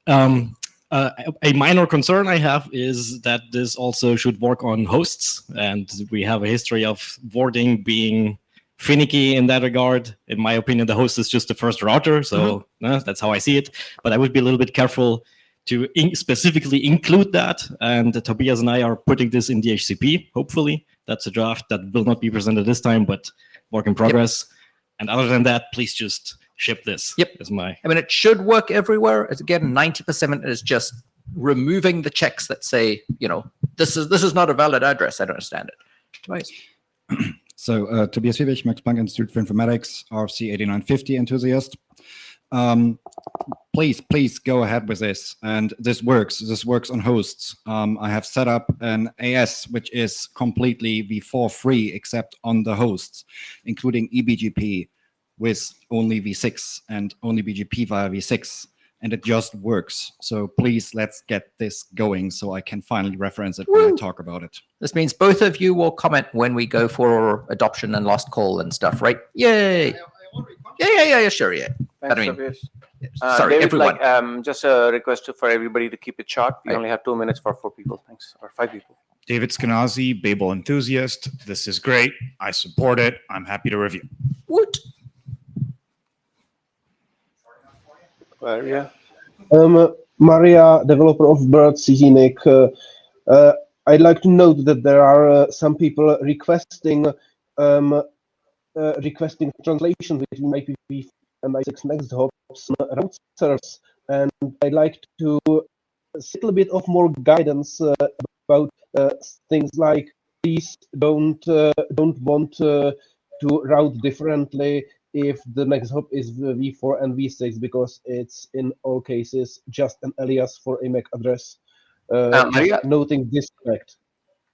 A minor concern I have is that this also should work on hosts, and we have a history of forwarding being finicky in that regard. In my opinion, the host is just the first router, so that's how I see it. But I would be a little bit careful to specifically include that. And Tobias and I are putting this in the HCP, hopefully. That's a draft that will not be presented this time, but work in progress. Yep. And other than that, please just ship this. Yep. Is my. I mean, it should work everywhere. Again, 90% is just removing the checks that say, this is not a valid address. I don't understand it. Tobias. So Tobias Wiebig, Max Planck Institute for Informatics, RFC 8950 enthusiast. please go ahead with this. And this works. This works on hosts. I have set up an AS, which is completely v4 free, except on the hosts, including eBGP with only v6 and only BGP via v6. And it just works. So please, let's get this going so I can finally reference it when I talk about it. This means both of you will comment when we go for adoption and last call and stuff, right? Yay! Yeah, sure, yeah. Thanks, I mean, Tobias. sorry, David, everyone. Just a request for everybody to keep it short. We only have 2 minutes for 4 people. Thanks, or 5 people. David Skenazy, Babel enthusiast. This is great. I support it. I'm happy to review. Woot. Yeah. Maria, developer of Bird CZNIC. I'd like to note that there are some people requesting translation between IPv4 and IPv6 next hops route servers, and I'd like to see a little bit of more guidance about things like please don't want to route differently if the next hop is v4 and v6, because it's in all cases just an alias for a MAC address. Maria? Noting this fact.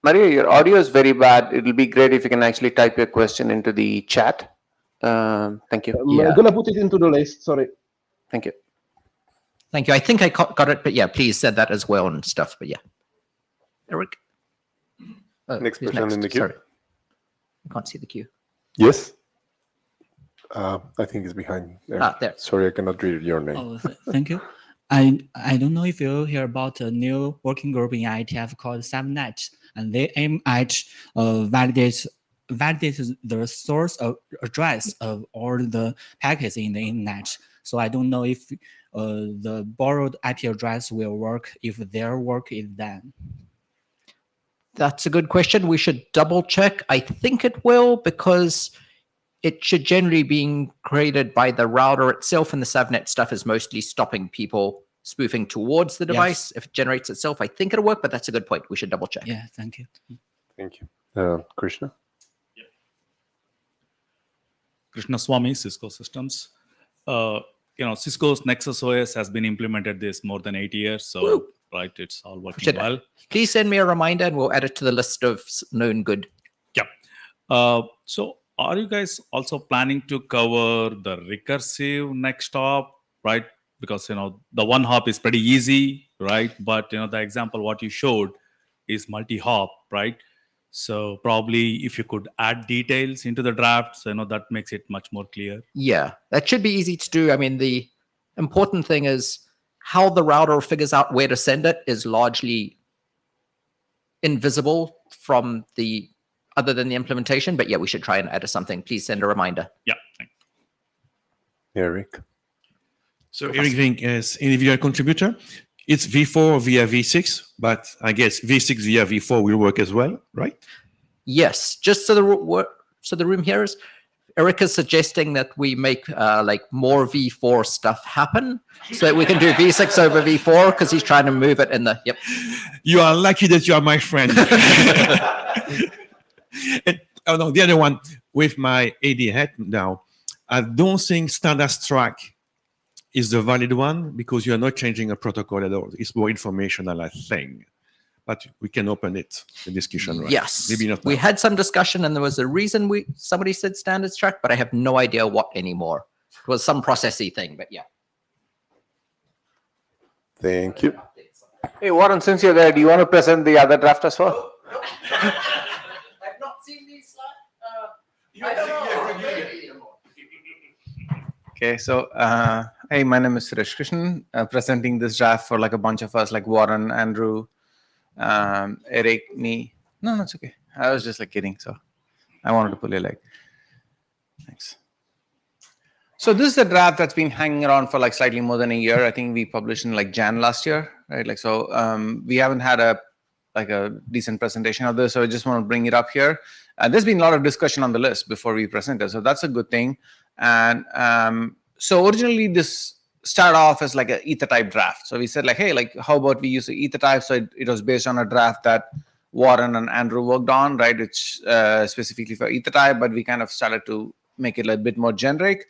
Maria, your audio is very bad. It'll be great if you can actually type your question into the chat. Thank you. I'm gonna put it into the list. Sorry. Thank you. Thank you. I think I got it, but yeah, please send that as well and stuff. But yeah, Eric. Next who's person in the queue. Sorry, I can't see the queue. Yes. I think it's behind there. There. Sorry, I cannot read your name. Oh, thank you. I don't know if you hear about a new working group in IETF called SAMNet, and they aim at validate the source of address of all the packets in the internet. So I don't know if the borrowed IP address will work if their work is done. That's a good question. We should double check. I think it will, because it should generally be created by the router itself, and the subnet stuff is mostly stopping people spoofing towards the device. If it generates itself, I think it'll work, but that's a good point. We should double check. Yeah, thank you. Thank you. Krishna? Krishna Swami, Cisco Systems. Cisco's Nexus OS has been implemented this more than 8 years, so right, it's all working well. Please send me a reminder and we'll add it to the list of known good. Yeah. So are you guys also planning to cover the recursive next hop, right? Because, the one hop is pretty easy, right? But, the example what you showed is multi-hop, right? So probably if you could add details into the draft, so, that makes it much more clear. Yeah, that should be easy to do. I mean, the important thing is how the router figures out where to send it is largely invisible from other than the implementation. But yeah, we should try and add something. Please send a reminder. Yeah. Thanks. Eric. So Eric Vink is individual contributor. It's v4 via v6, but I guess v6 via v4 will work as well, right? Yes, just so the room here is, Eric is suggesting that we make more v4 stuff happen so that we can do v6 over v4, because he's trying to move it in the, yep. You are lucky that you are my friend. And, the other one with my AD hat now, I don't think standard track is the valid one, because you are not changing a protocol at all. It's more informational, I think. But we can open it, the discussion, right? Yes. Maybe not We now. had some discussion and there was a reason somebody said standards track, but I have no idea what anymore. It was some processy thing, but yeah. Thank you. Hey, Warren, since you're there, do you want to present the other draft as well? I've not seen these slides. I don't know. Okay, so hey, my name is Suresh Krishnan, presenting this draft for a bunch of us, like Warren, Andrew, Eric, me. No, it's okay. I was just kidding, so I wanted to pull your leg. Thanks. So this is a draft that's been hanging around for slightly more than a year. I think we published in Jan last year, right? We haven't had a decent presentation of this, so I just want to bring it up here. There's been a lot of discussion on the list before we presented, so that's a good thing. And so originally this started off as an ether type draft. So we said hey, how about we use the ether type? So it was based on a draft that Warren and Andrew worked on, right? It's specifically for ether type, but we kind of started to make it a bit more generic.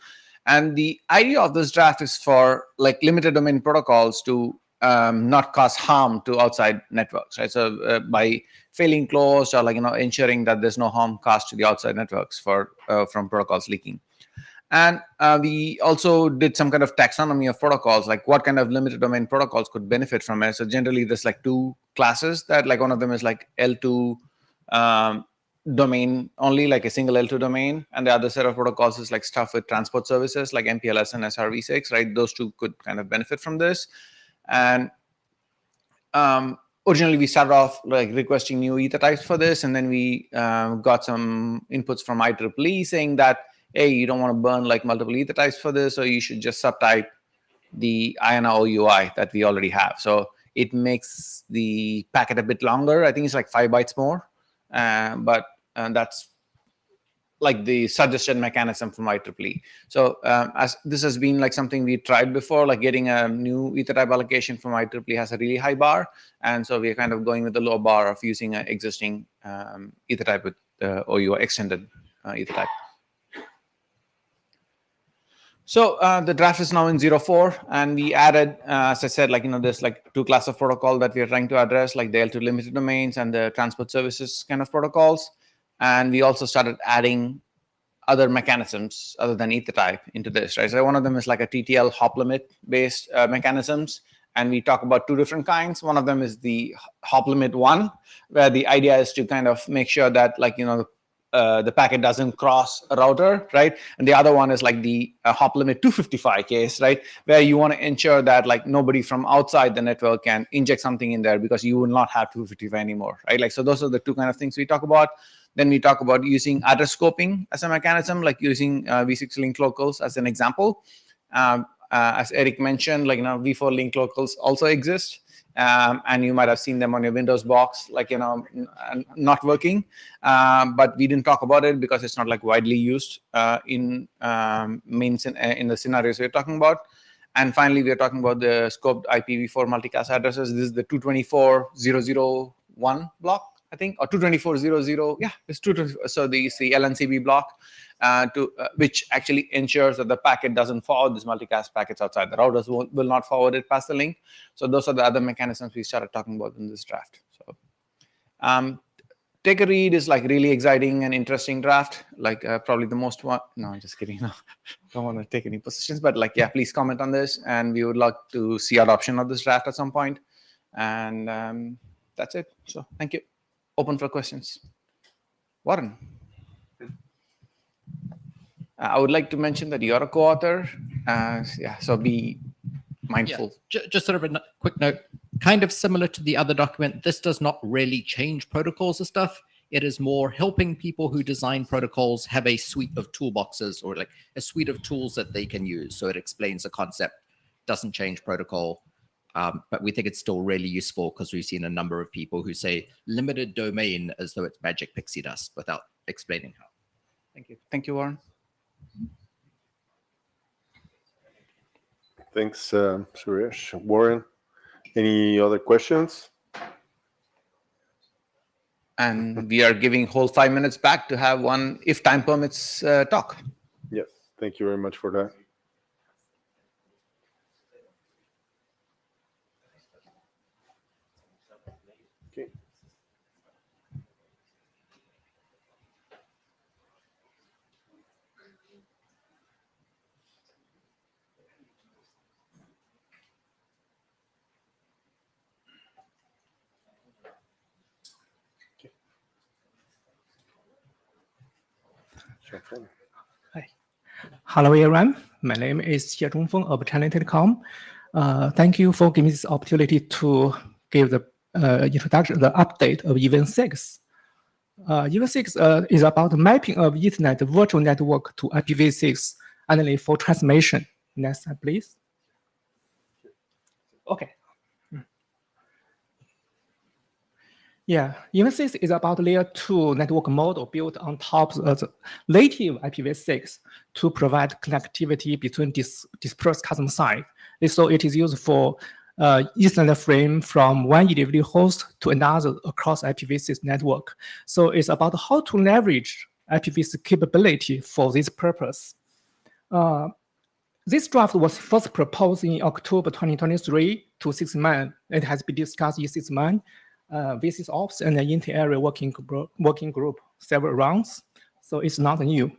And the idea of this draft is for like limited domain protocols to not cause harm to outside networks, right? So by failing closed or ensuring that there's no harm caused to the outside networks for from protocols leaking. And we also did some kind of taxonomy of protocols, like what kind of limited domain protocols could benefit from it. So generally there's like two classes that, like one of them is like L2 domain only, like a single L2 domain, and the other set of protocols is like stuff with transport services like MPLS and SRv6, right? Those two could kind of benefit from this. And originally we started off like requesting new ether types for this, and then we got some inputs from IEEE saying that, hey, you don't want to burn like multiple ether types for this, so you should just subtype the IANA OUI that we already have. So it makes the packet a bit longer. I think it's like 5 bytes more, but that's like the suggested mechanism from IEEE. So as this has been like something we tried before, like getting a new ether type allocation from IEEE has a really high bar, and so we're kind of going with the low bar of using an existing ether type with OUI extended ether type. So the draft is now in 0.4, and we added, as I said, like, there's like two classes of protocol that we are trying to address, like the L2 limited domains and the transport services kind of protocols. And we also started adding other mechanisms other than ether type into this, right? So one of them is like a TTL hop limit based mechanisms. And we talk about two different kinds. One of them is the hop limit 1, where the idea is to kind of make sure that, like, the packet doesn't cross a router, right? And the other one is like the hop limit 255 case, right? Where you want to ensure that like nobody from outside the network can inject something in there, because you will not have 255 anymore, right? Like, so those are the two kind of things we talk about. Then we talk about using address scoping as a mechanism, like using V6 link locals as an example. As Eric mentioned, like, V4 link locals also exist. And you might have seen them on your Windows box, like, not working. But we didn't talk about it because it's not like widely used in the scenarios we're talking about. And finally, we're talking about the scoped IPv4 multicast addresses. This is the 224.0.0.1 block, I think, or 224.0.0. Yeah, it's 224. So the LNCB block, which actually ensures that the packet doesn't forward these multicast packets outside. The routers will not forward it past the link. So those are the other mechanisms we started talking about in this draft. So take a read. Is like really exciting and interesting draft. Like probably the most one. No, I'm just kidding. No, don't want to take any positions. But like, yeah, please comment on this, and we would like to see adoption of this draft at some point. And that's it. So thank you. Open for questions. Warren. I would like to mention that you're a co-author. Yeah, so be mindful. Yeah, just sort of a quick note, kind of similar to the other document, this does not really change protocols and stuff. It is more helping people who design protocols have a suite of toolboxes, or like a suite of tools that they can use. So it explains the concept, doesn't change protocol. But we think it's still really useful because we've seen a number of people who say limited domain as though it's magic pixie dust without explaining how. Thank you. Thank you, Warren. Thanks, Suresh. Warren, any other questions? And we are giving whole 5 minutes back to have one, if time permits, talk. Yes, thank you very much for that. Okay. Hi. Hello, everyone. My name is Xie Zhongfeng of Talented.com. Thank you for giving me this opportunity to give the introduction, the update of Event 6. Event 6 is about mapping of Ethernet virtual network to IPv6 only for transmission. Next slide, please. Okay. Yeah, Event 6 is about layer 2 network model built on top of the native IPv6 to provide connectivity between dispersed customer side. So it is used for Ethernet frame from one individual host to another across IPv6 network. So it's about how to leverage IPv6 capability for this purpose. This draft was first proposed in October 2023 to SysMan. It has been discussed in SysMan, VC's Ops, and the INTAREA working group several rounds. So it's not new.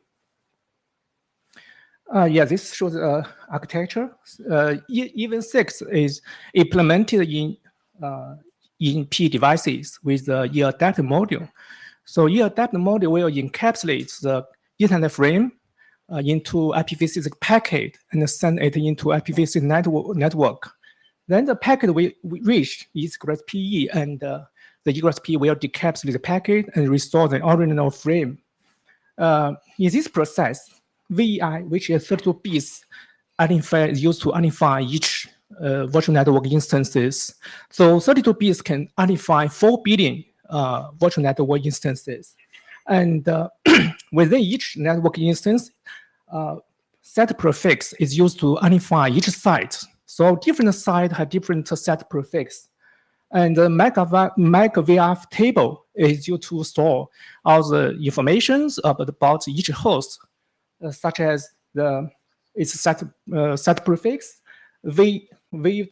Yeah, this shows architecture. Even 6 is implemented in P devices with the eAdapt module. So eAdapt module will encapsulate the Ethernet frame into IPv6 packet and send it into IPv6 network. Then the packet will reach egress PE, and the egress PE will decapsulate the packet and restore the original frame. In this process, VEI, which is 32 bits, identifier is used to identify each virtual network instances. So 32 bits can identify 4 billion virtual network instances. And within each network instance, set prefix is used to identify each site. So different sites have different set prefix. And the MacVF table is used to store all the information about each host, such as its set prefix, V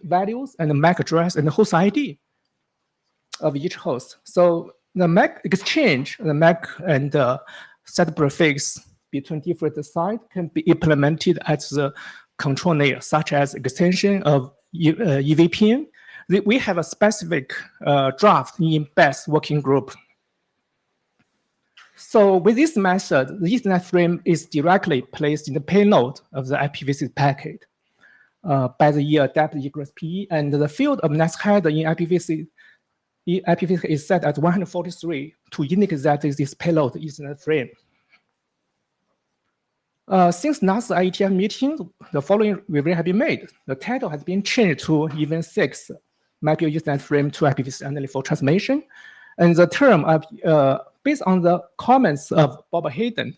values, and the MAC address and the host ID of each host. So the MAC exchange, the MAC and the set prefix between different sites can be implemented at the control layer, such as extension of EVPN. We have a specific draft in BEST working group. So with this method, the Ethernet frame is directly placed in the payload of the IPv6 packet by the eAdapt egress PE, and the field of next header in IPv6 is set at 143 to indicate that this payload is Ethernet frame. Since last IETF meeting, the following review has been made. The title has been changed to Event 6, MAC Ethernet frame to IPv6 enable for transmission. And the term, based on the comments of Bob Hayden,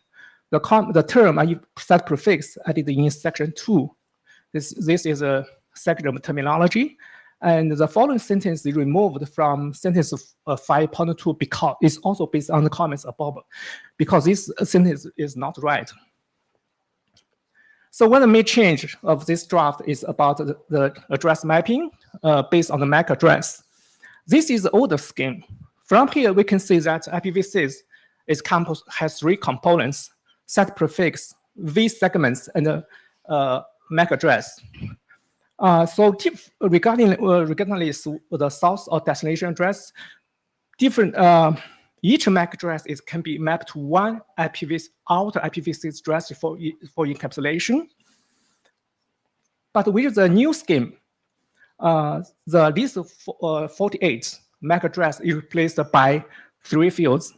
the term set prefix added in section 2. This is a section of terminology. And the following sentence is removed from sentence 5.2 because it's also based on the comments of Bob, because this sentence is not right. So one of the main change of this draft is about the address mapping based on the MAC address. This is the older scheme. From here, we can see that IPv6 has 3 components: set prefix, V segments, and MAC address. So regarding the source or destination address, different each MAC address can be mapped to one outer IPv6 address for encapsulation. But with the new scheme, the list of 48 MAC address is replaced by 3 fields: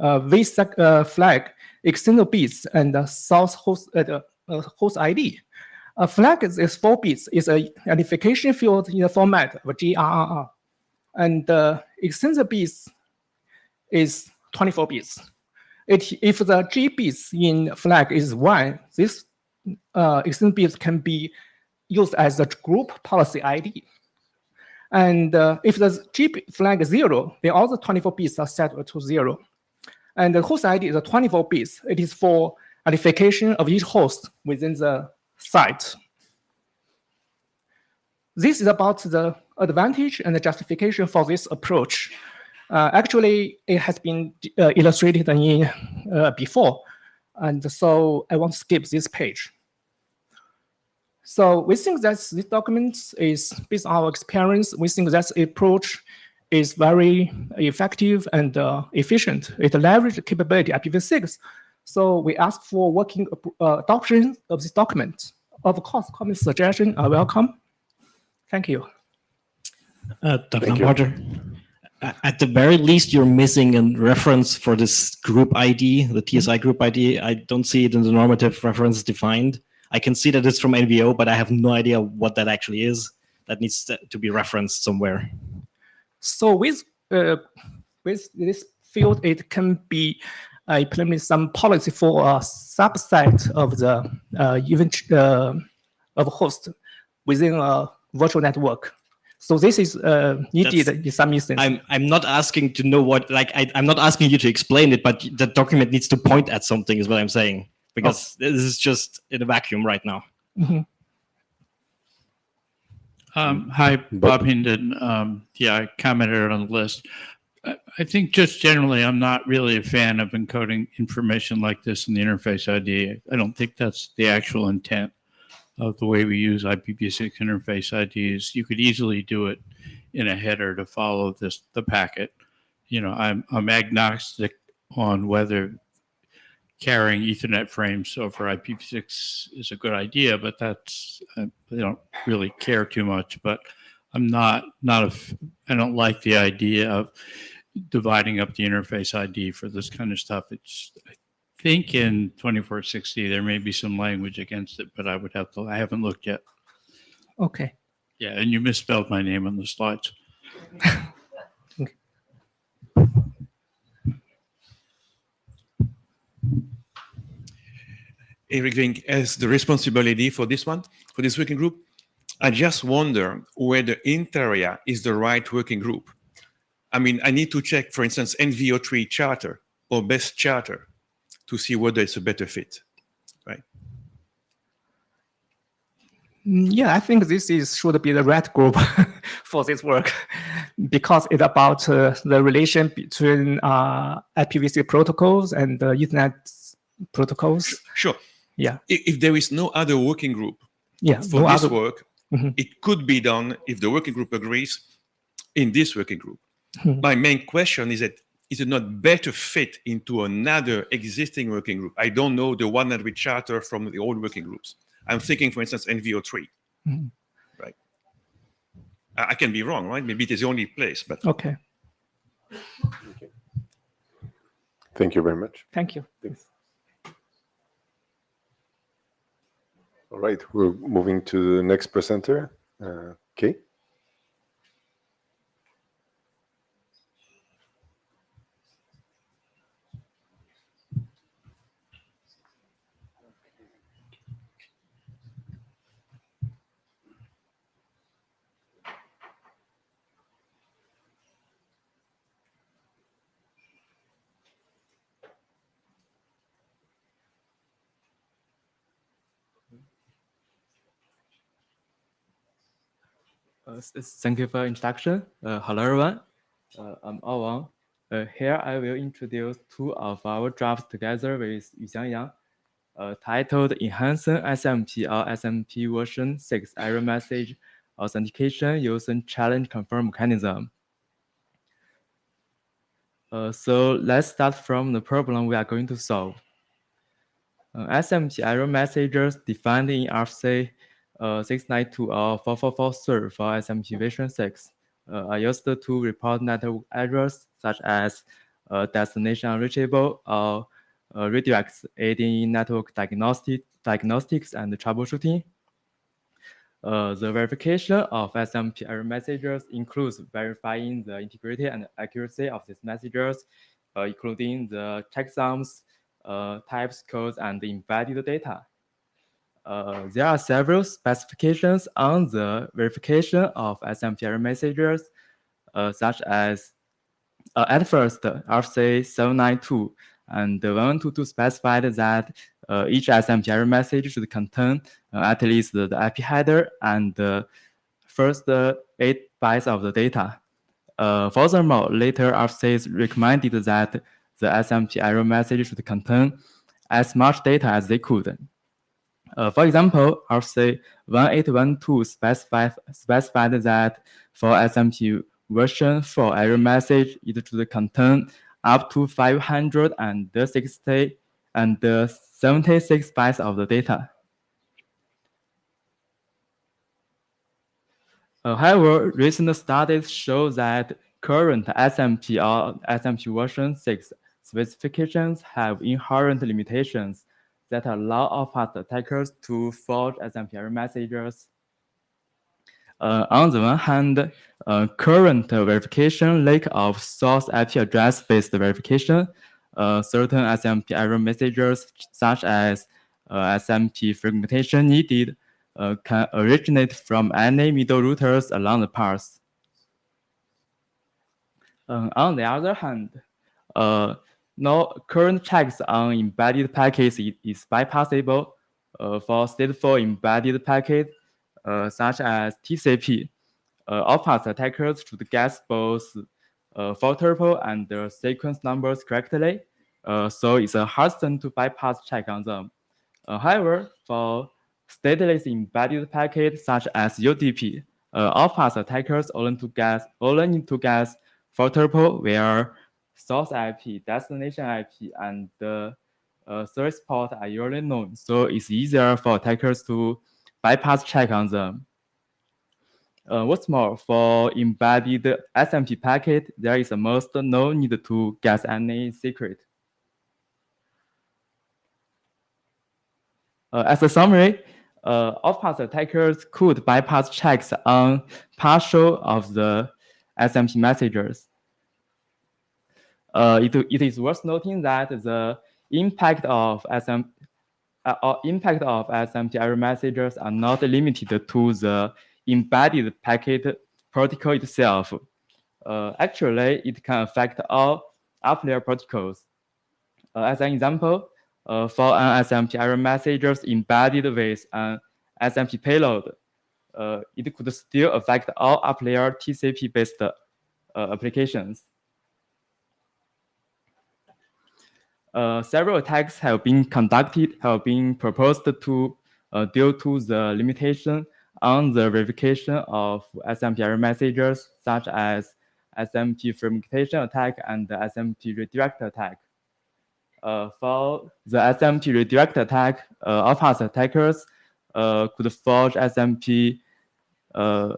V flag, external bits, and the source host ID. A flag is 4 bits, is an identification field in the format of GRRR. And external bits is 24 bits. If the G bits in flag is 1, this external bits can be used as the group policy ID. And if the G flag is 0, then all the 24 bits are set to 0. And the host ID is 24 bits. It is for identification of each host within the site. This is about the advantage and the justification for this approach. Actually, it has been illustrated in before, and so I want to skip this page. So we think that this document is, based on our experience, we think that approach is very effective and efficient. It leverages the capability of IPv6. So we ask for working adoption of this document. Of course, comment suggestions are welcome. Thank you. Dr. Porter, at the very least, you're missing a reference for this group ID, the TSI group ID. I don't see it in the normative reference defined. I can see that it's from NVO, but I have no idea what that actually is. That needs to be referenced somewhere. So with this field, it can be implemented some policy for a subset of the event of host within a virtual network. So this is needed in some instance. I'm not asking to know what, like, I'm not asking you to explain it, but the document needs to point at something is what I'm saying, because this is just in a vacuum right now. Mm-hmm. Hi, Bob Hinden. Yeah, I commented on the list. I think just generally, I'm not really a fan of encoding information like this in the interface ID. I don't think that's the actual intent of the way we use IPv6 interface IDs. You could easily do it in a header to follow the packet. You know, I'm agnostic on whether carrying Ethernet frames over IPv6 is a good idea, but that's I don't really care too much. But I'm I don't like the idea of dividing up the interface ID for this kind of stuff. I think in 2460 there may be some language against it, but I haven't looked yet. Okay. Yeah, and you misspelled my name on the slides. Eric has the responsibility for this one, for this working group. I just wonder whether INTAREA is the right working group. I mean, I need to check, for instance, NVO3 charter or best charter to see whether it's a better fit, right? Yeah, I think should be the right group for this work because it's about the relation between IPv6 protocols and Ethernet protocols. Sure. Yeah. If there is no other working group for this work, it could be done if the working group agrees in this working group. My main question is that is it not better fit into another existing working group? I don't know the 100 charter from the old working groups. I'm thinking, for instance, NVO3, right? I can be wrong, right? Maybe it is the only place, but okay. Thank you very much. Thank you. Thanks. All right, we're moving to the next presenter. Kay. Thank you for the introduction. Hello, everyone. I'm Awang. Here I will introduce two of our drafts together with Yuxiang Yang, titled Enhancing SMP or SMP version 6 error message authentication using challenge confirm mechanism. So let's start from the problem we are going to solve. SMP error messages defined in RFC 692 or 4443 for SMP version 6 are used to report network errors such as destination unreachable or redirects, aiding in network diagnostics and troubleshooting. The verification of SMP error messages includes verifying the integrity and accuracy of these messages, including the checksums, types, codes, and the embedded data. There are several specifications on the verification of SMP error messages, such as at first, RFC 792 and 1122 specified that each SMP error message should contain at least the IP header and the first 8 bytes of the data. Furthermore, later RFCs recommended that the SMP error message should contain as much data as they could. For example, RFC 1812 specified that for SMP version 4 error message, it should contain up to 560 and 76 bytes of the data. However, recent studies show that current SMP or SMP version 6 specifications have inherent limitations that allow of-fast attackers to forge SMP error messages. On the one hand, current verification lack of source IP address-based verification. Certain SMP error messages, such as SMP fragmentation needed, can originate from any middle routers along the path. On the other hand, no current checks on embedded packets is bypassable for stateful embedded packets, such as TCP. off-path attackers should guess both for tuple and the sequence numbers correctly. So it's a hard thing to bypass check on them. However, for stateless embedded packets such as UDP, off-path attackers only need to guess for tuple where source IP, destination IP, and the source port are usually known. So it's easier for attackers to bypass check on them. What's more, for embedded SMP packet, there is almost no need to guess any secret. As a summary, off-path attackers could bypass checks on partial of the SMP messages. It is worth noting that the impact of SMP error messages are not limited to the embedded packet protocol itself. Actually, it can affect all up-layer protocols. As an example, for an SMP error messages embedded with an SMP payload, it could still affect all up-layer TCP-based applications. Several attacks have been proposed to due to the limitation on the verification of SMP error messages, such as SMP fragmentation attack and the SMP redirect attack. For the SMP redirect attack, off-path attackers could forge SMP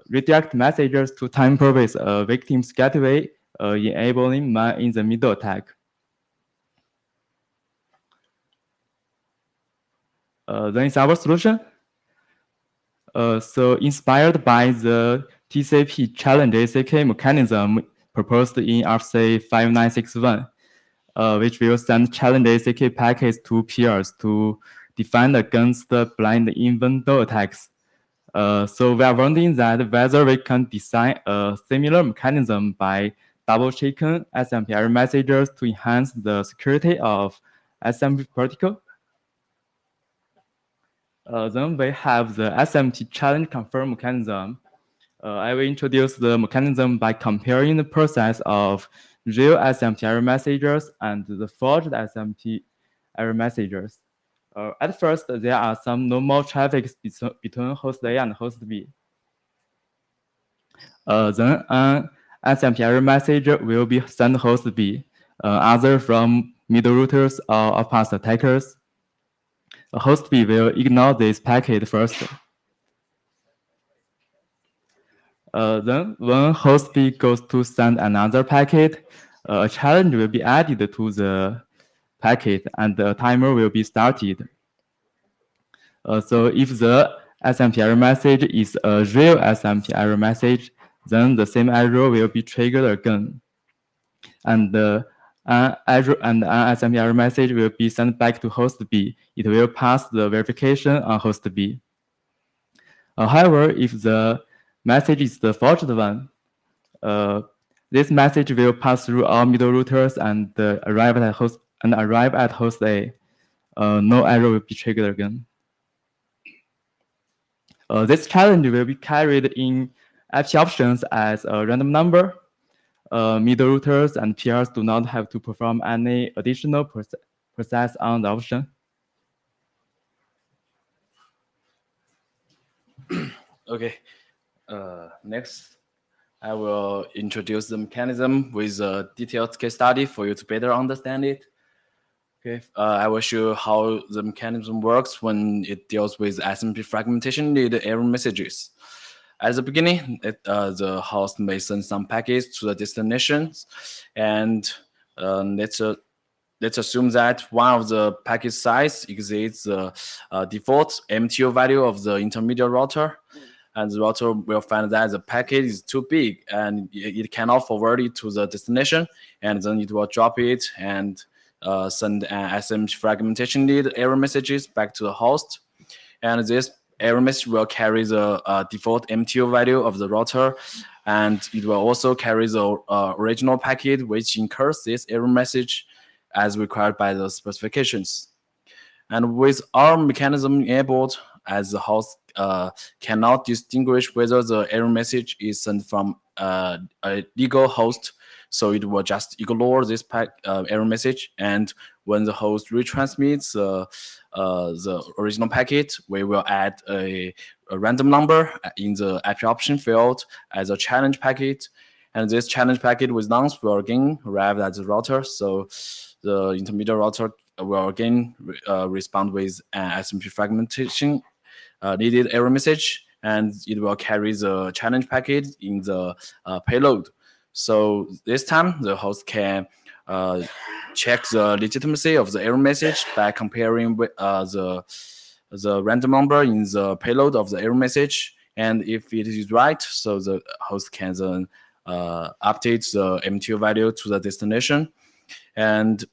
redirect messages to tamper with a victim's gateway, enabling man-in-the-middle attack. Then it's our solution. So inspired by the TCP challenge ACK mechanism proposed in RFC 5961, which will send challenge ACK packets to peers to defend against the blind in-window attacks. So we are wondering that whether we can design a similar mechanism by double-checking SMP error messages to enhance the security of SMP protocol. Then we have the SMT challenge confirm mechanism. I will introduce the mechanism by comparing the process of real SMT error messages and the forged SMT error messages. At first, there are some normal traffic between host A and host B. Then an SMT error message will be sent to host B, either from middle routers or off-path attackers. Host B will ignore this packet first. Then when host B goes to send another packet, a challenge will be added to the packet and the timer will be started. So if the SMT error message is a real SMT error message, then the same error will be triggered again. And an SMT error message will be sent back to host B. It will pass the verification on host B. However, if the message is the forged one, this message will pass through all middle routers and arrive at host A. No error will be triggered again. This challenge will be carried in IP options as a random number. Middle routers and peers do not have to perform any additional process on the option. Okay, next I will introduce the mechanism with a detailed case study for you to better understand it. Okay, I will show how the mechanism works when it deals with SMP fragmentation needed error messages. At the beginning, the host may send some packets to the destinations, and let's assume that one of the packet size exceeds the default MTU value of the intermediate router, and the router will find that the packet is too big and it cannot forward it to the destination, and then it will drop it and send an SMP fragmentation needed error messages back to the host, and this error message will carry the default MTU value of the router, and it will also carry the original packet which incurs this error message as required by the specifications. And with our mechanism enabled, as the host cannot distinguish whether the error message is sent from a legal host. So it will just ignore this error message. And when the host retransmits the original packet, we will add a random number in the IP option field as a challenge packet. And this challenge packet with nonce will again arrive at the router. So the intermediate router will again respond with an SMP fragmentation needed error message, and it will carry the challenge packet in the payload. So this time the host can check the legitimacy of the error message by comparing with the random number in the payload of the error message. And if it is right, so the host can then update the MTU value to the destination. And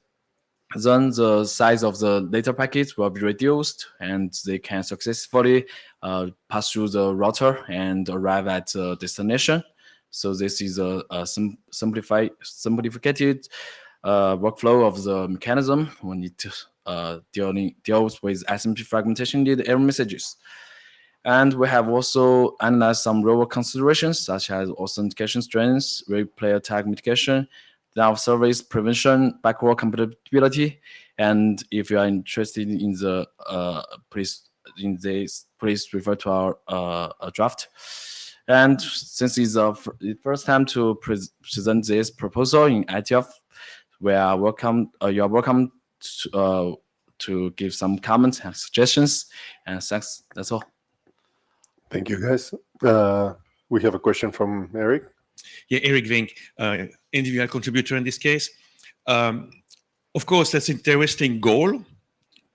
then the size of the data packets will be reduced, and they can successfully pass through the router and arrive at the destination. So this is a simplified workflow of the mechanism when it deals with SMP fragmentation needed error messages. And we have also analyzed some real-world considerations such as authentication strengths, replay attack mitigation, denial of service prevention, backward compatibility. And if you are interested in the please refer to our draft. And since it's the first time to present this proposal in IETF, we are welcome. You are welcome to give some comments and suggestions. And thanks. That's all. Thank you, guys. We have a question from Eric. Yeah, Eric Vink, individual contributor in this case. Of course, that's an interesting goal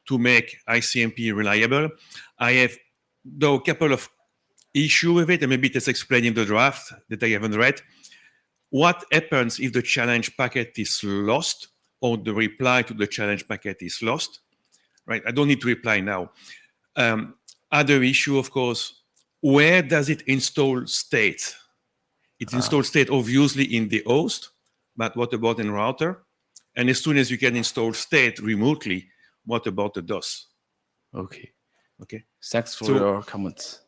to make ICMP reliable. I have, though, a couple of issues with it, and maybe it's explained in the draft that I haven't read. What happens if the challenge packet is lost or the reply to the challenge packet is lost? Right, I don't need to reply now. Other issue, of course, where does it install state? It installs state obviously in the host, but what about in router? And as soon as you can install state remotely, what about the DOS? Okay. Okay. Thanks for your comments.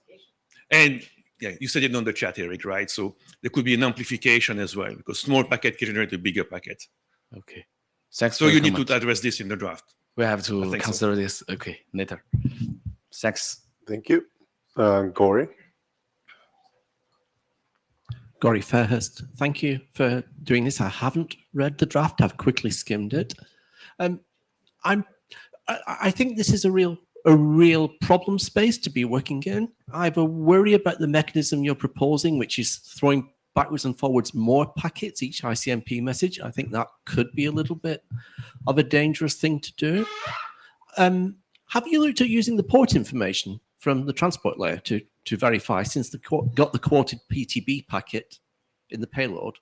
And yeah, you said it on the chat, Eric, right? So there could be an amplification as well, because small packet can generate a bigger packet. Okay. Thanks. So you need to address this in the draft. We have to consider this. Okay, later. Thanks. Thank you. Gory. Gory Fairhurst, thank you for doing this. I haven't read the draft. I've quickly skimmed it. I think this is a real problem space to be working in. I have a worry about the mechanism you're proposing, which is throwing backwards and forwards more packets each ICMP message. I think that could be a little bit of a dangerous thing to do. Have you looked at using the port information from the transport layer to verify, since got the quoted PTB packet in the payload?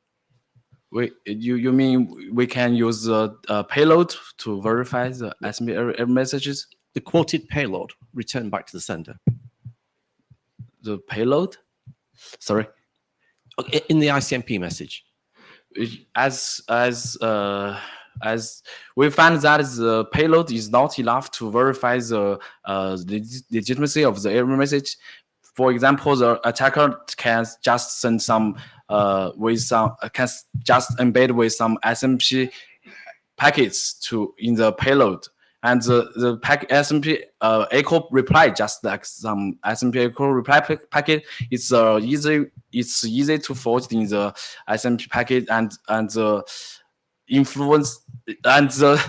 Wait, you mean we can use the payload to verify the SMP error messages? The quoted payload returned back to the sender. The payload? Sorry. In the ICMP message. As we find that the payload is not enough to verify the legitimacy of the error message. For example, the attacker can just send some can just embed with some SMP packets in the payload, and the SMP echo reply, just like some SMP echo reply packet, it's easy to forward in the SMP packet, and the influence and the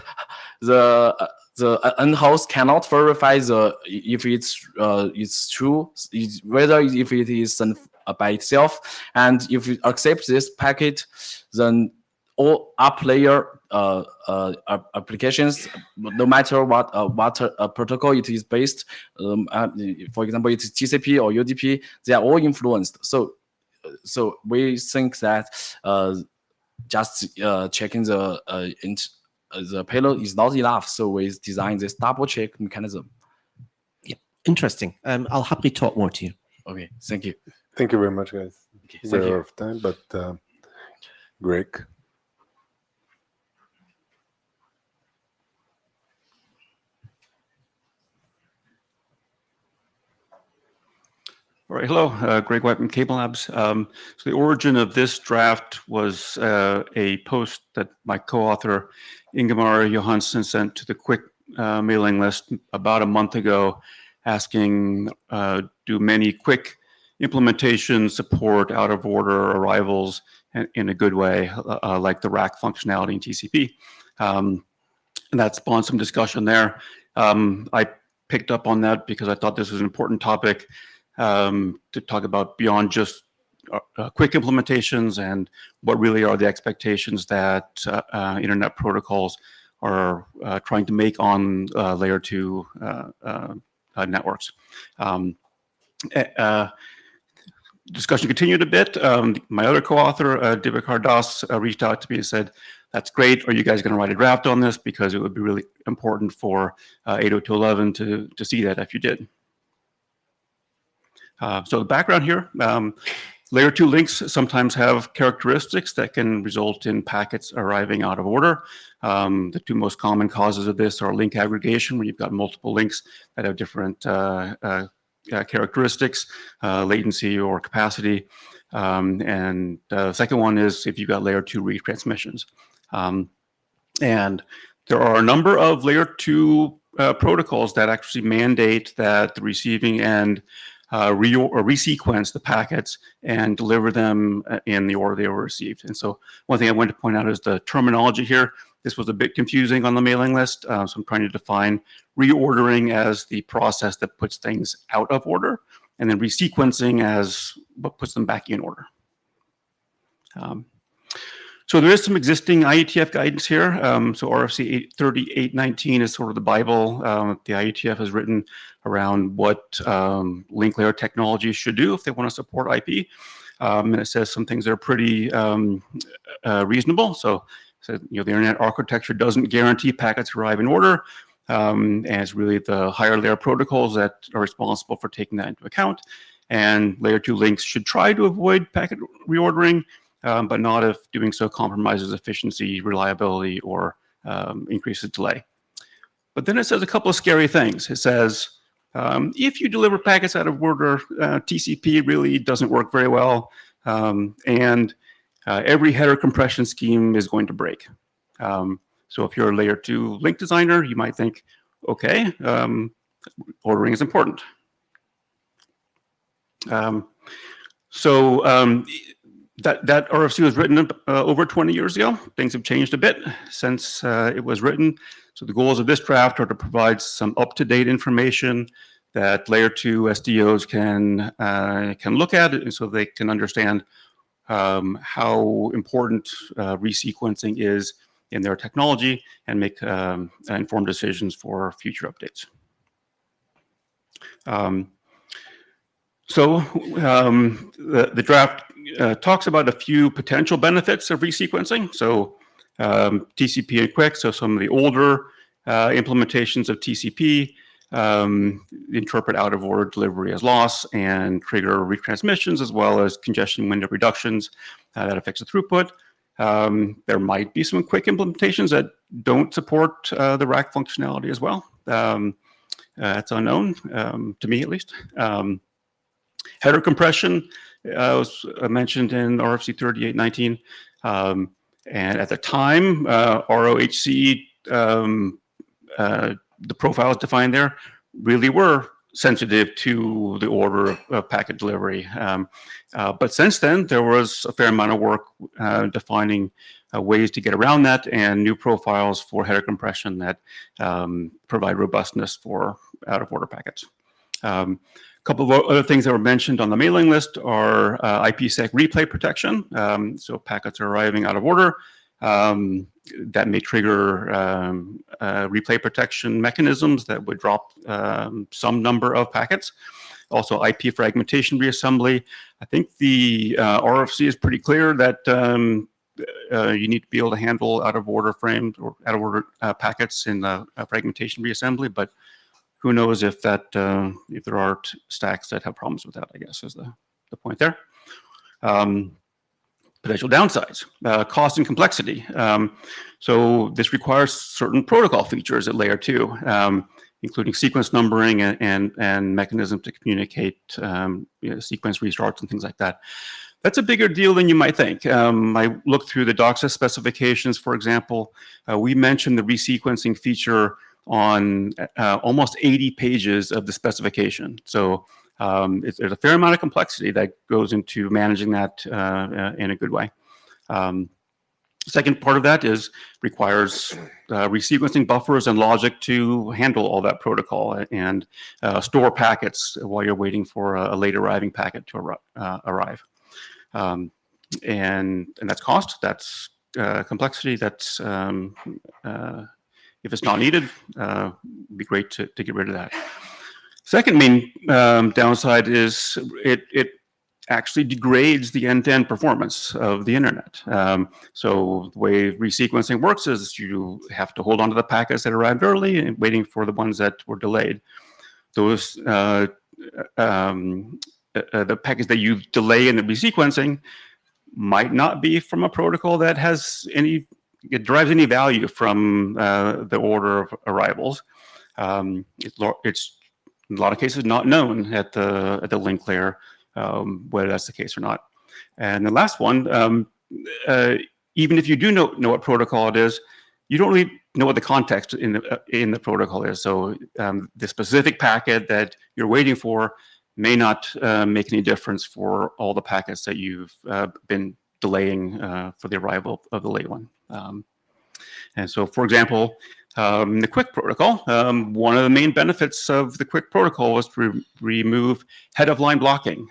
end host cannot verify if it's true, whether if it is sent by itself. And if it accepts this packet, then all up layer applications, no matter what protocol it is based, for example, it is TCP or UDP, they are all influenced. So we think that just checking the payload is not enough. So we designed this double check mechanism. Yeah, interesting. I'll happily talk more to you. Okay, thank you. Thank you very much, guys. Okay, We're out of time, but Greg. All right, hello, Greg White from Cable Labs. So the origin of this draft was a post that my co-author Ingemar Johansson sent to the Quick mailing list about a month ago, asking, do many Quick implementations support out-of-order arrivals in a good way, like the rack functionality in TCP? And that spawned some discussion there. I picked up on that because I thought this was an important topic to talk about beyond just quick implementations and what really are the expectations that internet protocols are trying to make on layer 2 networks. Discussion continued a bit. My other co-author, Dibakar Das, reached out to me and said, that's great. Are you guys going to write a draft on this? Because it would be really important for 802.11 to see that if you did. So the background here, layer 2 links sometimes have characteristics that can result in packets arriving out of order. The two most common causes of this are link aggregation, where you've got multiple links that have different characteristics, latency or capacity. And the second one is if you've got layer 2 retransmissions. And there are a number of layer 2 protocols that actually mandate that the receiving end resequence the packets and deliver them in the order they were received. And so one thing I want to point out is the terminology here. This was a bit confusing on the mailing list, so I'm trying to define reordering as the process that puts things out of order, and then resequencing as what puts them back in order. So there is some existing IETF guidance here. So RFC 3819 is sort of the Bible the IETF has written around what link layer technologies should do if they want to support IP. And it says some things that are pretty reasonable. So the internet architecture doesn't guarantee packets arrive in order. And it's really the higher layer protocols that are responsible for taking that into account. And layer 2 links should try to avoid packet reordering, but not if doing so compromises efficiency, reliability, or increases delay. But then it says a couple of scary things. It says, if you deliver packets out of order, TCP really doesn't work very well, and every header compression scheme is going to break. So if you're a layer 2 link designer, you might think, okay, ordering is important. That RFC was written over 20 years ago. Things have changed a bit since it was written. So the goals of this draft are to provide some up-to-date information that layer 2 SDOs can look at, and so they can understand how important resequencing is in their technology and make informed decisions for future updates. The draft talks about a few potential benefits of resequencing. So TCP and Quick, so some of the older implementations of TCP interpret out-of-order delivery as loss and trigger retransmissions, as well as congestion window reductions that affects the throughput. There might be some Quick implementations that don't support the rack functionality as well. That's unknown, to me at least. Header compression was mentioned in RFC 3819. And at the time, ROHC, the profiles defined there really were sensitive to the order of packet delivery. But since then, there was a fair amount of work defining ways to get around that and new profiles for header compression that provide robustness for out-of-order packets. A couple of other things that were mentioned on the mailing list are IPsec replay protection. So packets are arriving out of order. That may trigger replay protection mechanisms that would drop some number of packets. Also, IP fragmentation reassembly. I think the RFC is pretty clear that you need to be able to handle out-of-order frames or out-of-order packets in the fragmentation reassembly, but who knows if that if there are stacks that have problems with that, I guess is the point there. Potential downsides, cost and complexity. So this requires certain protocol features at layer 2. including sequence numbering and mechanisms to communicate sequence restarts and things like that. That's a bigger deal than you might think. I looked through the DOCSIS specifications, for example. We mentioned the resequencing feature on almost 80 pages of the specification. So there's a fair amount of complexity that goes into managing that in a good way. Second part of that requires resequencing buffers and logic to handle all that protocol and store packets while you're waiting for a late arriving packet to arrive. And that's cost, that's complexity, that's if it's not needed, it'd be great to get rid of that. Second main downside is it actually degrades the end-to-end performance of the internet. So the way resequencing works is you have to hold on to the packets that arrived early and waiting for the ones that were delayed. Those the packets that you delay in the resequencing might not be from a protocol that has it derives any value from the order of arrivals. It's in a lot of cases not known at the link layer whether that's the case or not. And the last one, even if you do know what protocol it is, you don't really know what the context in the protocol is. So the specific packet that you're waiting for may not make any difference for all the packets that you've been delaying for the arrival of the late one. And so, for example, the QUIC protocol, one of the main benefits of the QUIC protocol was to remove head-of-line blocking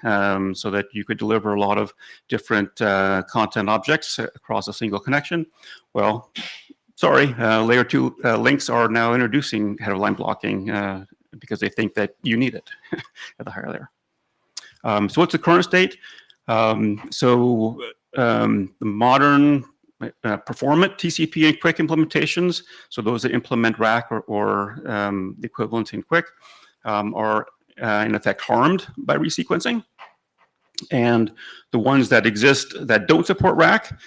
so that you could deliver a lot of different content objects across a single connection. Well, sorry, layer 2 links are now introducing head-of-line blocking because they think that you need it at the higher layer. So what's the current state? The modern performant TCP and QUIC implementations, so those that implement RAC or the equivalent in QUIC, are in effect harmed by resequencing. And the ones that exist that don't support RAC,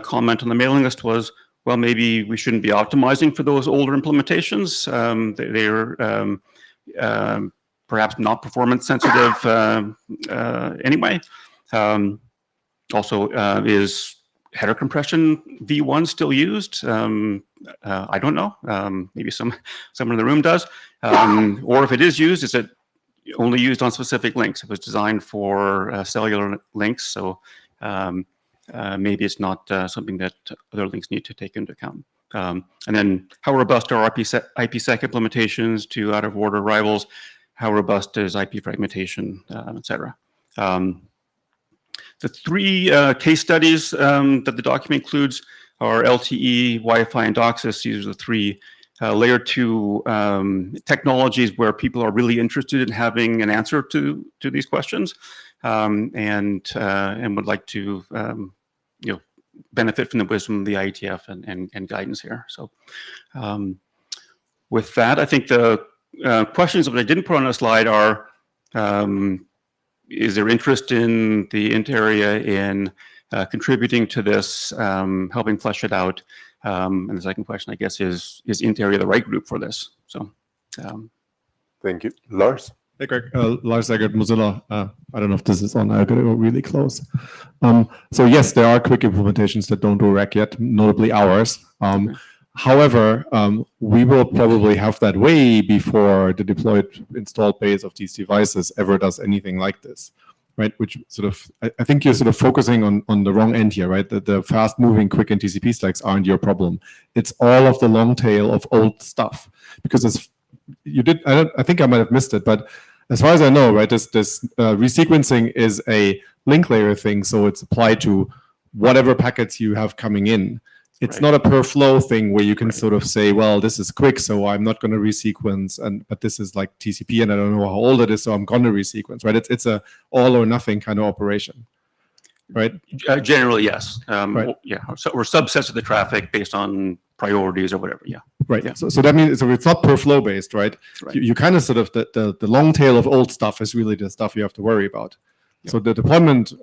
comment on the mailing list was, well, maybe we shouldn't be optimizing for those older implementations. They're perhaps not performance sensitive anyway. Also, is header compression V1 still used? I don't know. Maybe someone in the room does. Or if it is used, is it only used on specific links? It was designed for cellular links, so maybe it's not something that other links need to take into account. And then how robust are IPsec implementations to out-of-order arrivals? How robust is IP fragmentation, et cetera? The three case studies that the document includes are LTE, Wi-Fi, and DOCSIS. These are the three layer 2 technologies where people are really interested in having an answer to these questions and would like to benefit from the wisdom of the IETF and guidance here. So with that, I think the questions that I didn't put on the slide are, is there interest in the INTAREA in contributing to this, helping flesh it out? And the second question, I guess, is INTAREA the right group for this? So, thank you. Lars? Hey, Greg. Lars Eggert, Mozilla. I don't know if this is on. I got to go really close. So yes, there are quick implementations that don't do RAC yet, notably ours. However, we will probably have that way before the deployed installed base of these devices ever does anything like this, right? Which sort of, I think you're sort of focusing on the wrong end here, right? The fast-moving QUIC and TCP stacks aren't your problem. It's all of the long tail of old stuff. Because as you did, I think I might have missed it, but as far as I know, right, this resequencing is a link layer thing, so it's applied to whatever packets you have coming in. It's not a per flow thing where you can sort of say, well, this is quick, so I'm not going to resequence, but this is like TCP, and I don't know how old it is, so I'm going to resequence, right? It's a all or nothing kind of operation, right? Generally, yes. Right. Yeah, so we're subsets of the traffic based on priorities or whatever. Yeah. Right. Yeah. So that means it's not per flow based, right? You kind of sort of the long tail of old stuff is really the stuff you have to worry about. Yeah. So the deployment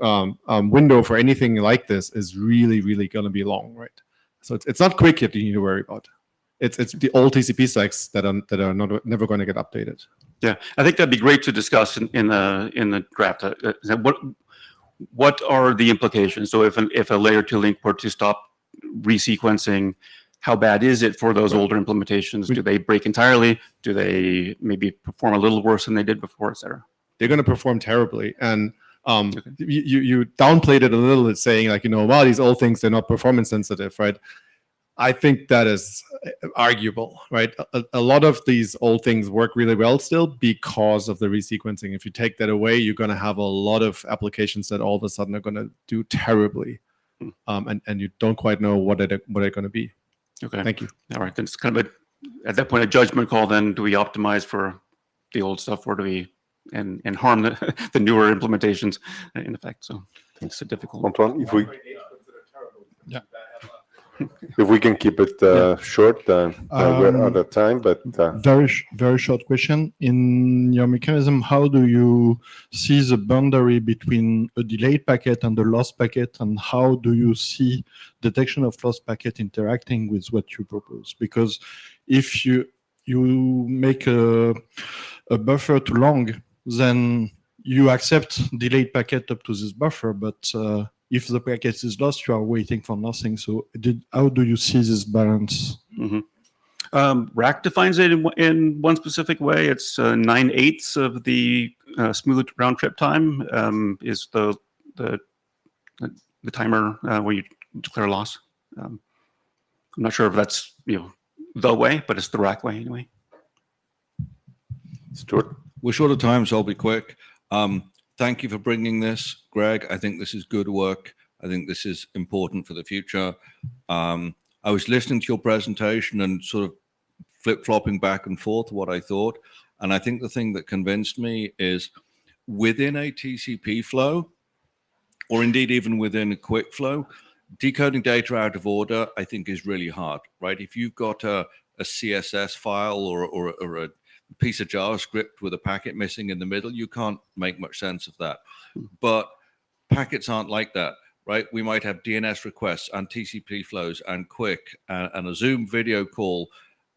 window for anything like this is really, really going to be long, right? So it's not quick yet you need to worry about. it's the old TCP stacks that are never going to get updated. Yeah, I think that'd be great to discuss in the draft. What are the implications? So if a layer 2 link were to stop resequencing, how bad is it for those older implementations? Do they break entirely? Do they maybe perform a little worse than they did before, et cetera? They're going to perform terribly. And you downplayed it a little bit, saying like, wow, these old things, they're not performance sensitive, right? I think that is arguable, right? A lot of these old things work really well still because of the resequencing. If you take that away, you're going to have a lot of applications that all of a sudden are going to do terribly, and you don't quite know what they're going to be. Okay. Thank you. All right. Then it's kind of at that point a judgment call. Then do we optimize for the old stuff, or do we and harm the newer implementations in effect? So it's a difficult. Antoine, if we yeah. If we can keep it short, we're out of time. But very short question. In your mechanism, how do you see the boundary between a delayed packet and a lost packet, and how do you see detection of lost packet interacting with what you propose? Because if you make a buffer too long, then you accept delayed packet up to this buffer, but if the packet is lost, you are waiting for nothing. So how do you see this balance? Rack defines it in one specific way. It's 9/8 of the smooth round trip time is the timer where you declare loss. I'm not sure if that's the way, but it's the rack way anyway. Stuart, we're short of time, so I'll be quick. Thank you for bringing this, Greg. I think this is good work. I think this is important for the future. I was listening to your presentation and sort of flip-flopping back and forth what I thought. And I think the thing that convinced me is within a TCP flow, or indeed even within a quick flow, decoding data out of order, I think is really hard, right? If you've got a CSS file or a piece of JavaScript with a packet missing in the middle, you can't make much sense of that. But packets aren't like that, right? We might have DNS requests and TCP flows and quick and a Zoom video call,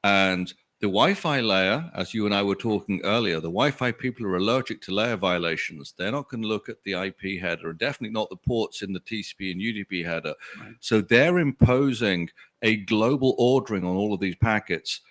and the Wi-Fi layer, as you and I were talking earlier, the Wi-Fi people are allergic to layer violations. They're not going to look at the IP header, and definitely not the ports in the TCP and UDP header. Right. So they're imposing a global ordering on all of these packets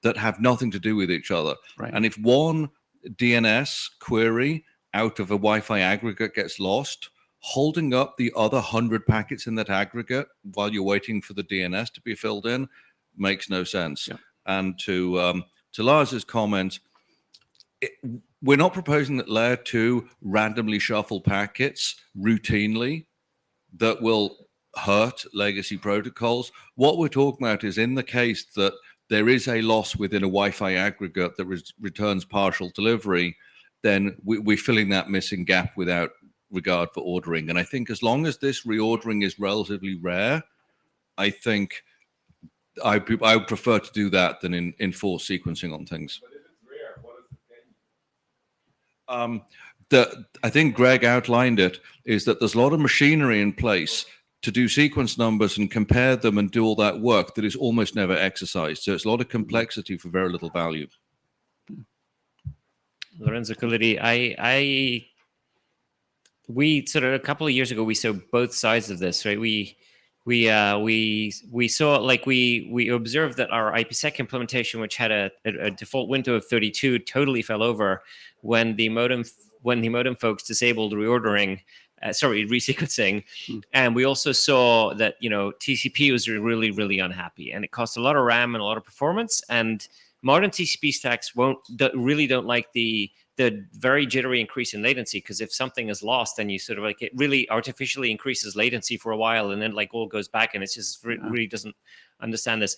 that have nothing to do with each other. Right. And if one DNS query out of a Wi-Fi aggregate gets lost, holding up the other 100 packets in that aggregate while you're waiting for the DNS to be filled in makes no sense. Yeah. And to Lars's comment, we're not proposing that layer 2 randomly shuffle packets routinely that will hurt legacy protocols. What we're talking about is in the case that there is a loss within a Wi-Fi aggregate that returns partial delivery, then we're filling that missing gap without regard for ordering. And I think as long as this reordering is relatively rare, I think I would prefer to do that than in force sequencing on things. But if it's rare, what does it gain? I think Greg outlined it, is that there's a lot of machinery in place to do sequence numbers and compare them and do all that work that is almost never exercised. So it's a lot of complexity for very little value. Lorenzo Colletti, we sort of a couple of years ago, we saw both sides of this, right? We saw, like, we observed that our IPsec implementation, which had a default window of 32, totally fell over when the modem folks disabled reordering, resequencing. And we also saw that, TCP was really, really unhappy, and it cost a lot of RAM and a lot of performance. And modern TCP stacks really don't like the very jittery increase in latency, because if something is lost, then you sort of like, it really artificially increases latency for a while, and then like all goes back, and it's just really doesn't understand this.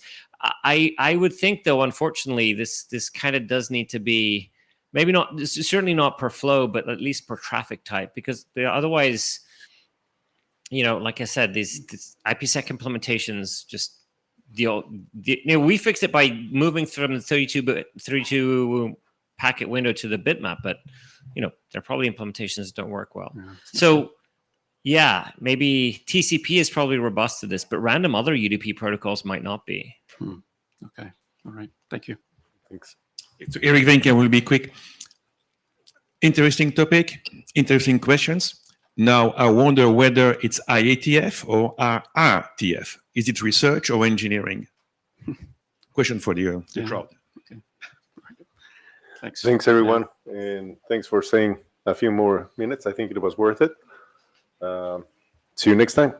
I would think, though, unfortunately, this kind of does need to be, maybe not, certainly not per flow, but at least per traffic type, because otherwise, like I said, these IPsec implementations just, we fixed it by moving from the 32 packet window to the bitmap, but there are probably implementations that don't work well. Yeah. So yeah, maybe TCP is probably robust to this, but random other UDP protocols might not be. Okay. All right. Thank you. Thanks. So Eric Venker will be quick. Interesting topic, interesting questions. Now, I wonder whether it's IETF or RRTF. Is it research or engineering? Question for the crowd. Okay. Thanks. Thanks, everyone. And thanks for staying a few more minutes. I think it was worth it. See you next time.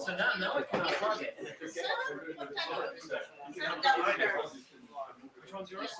So now we can target. Which one's yours?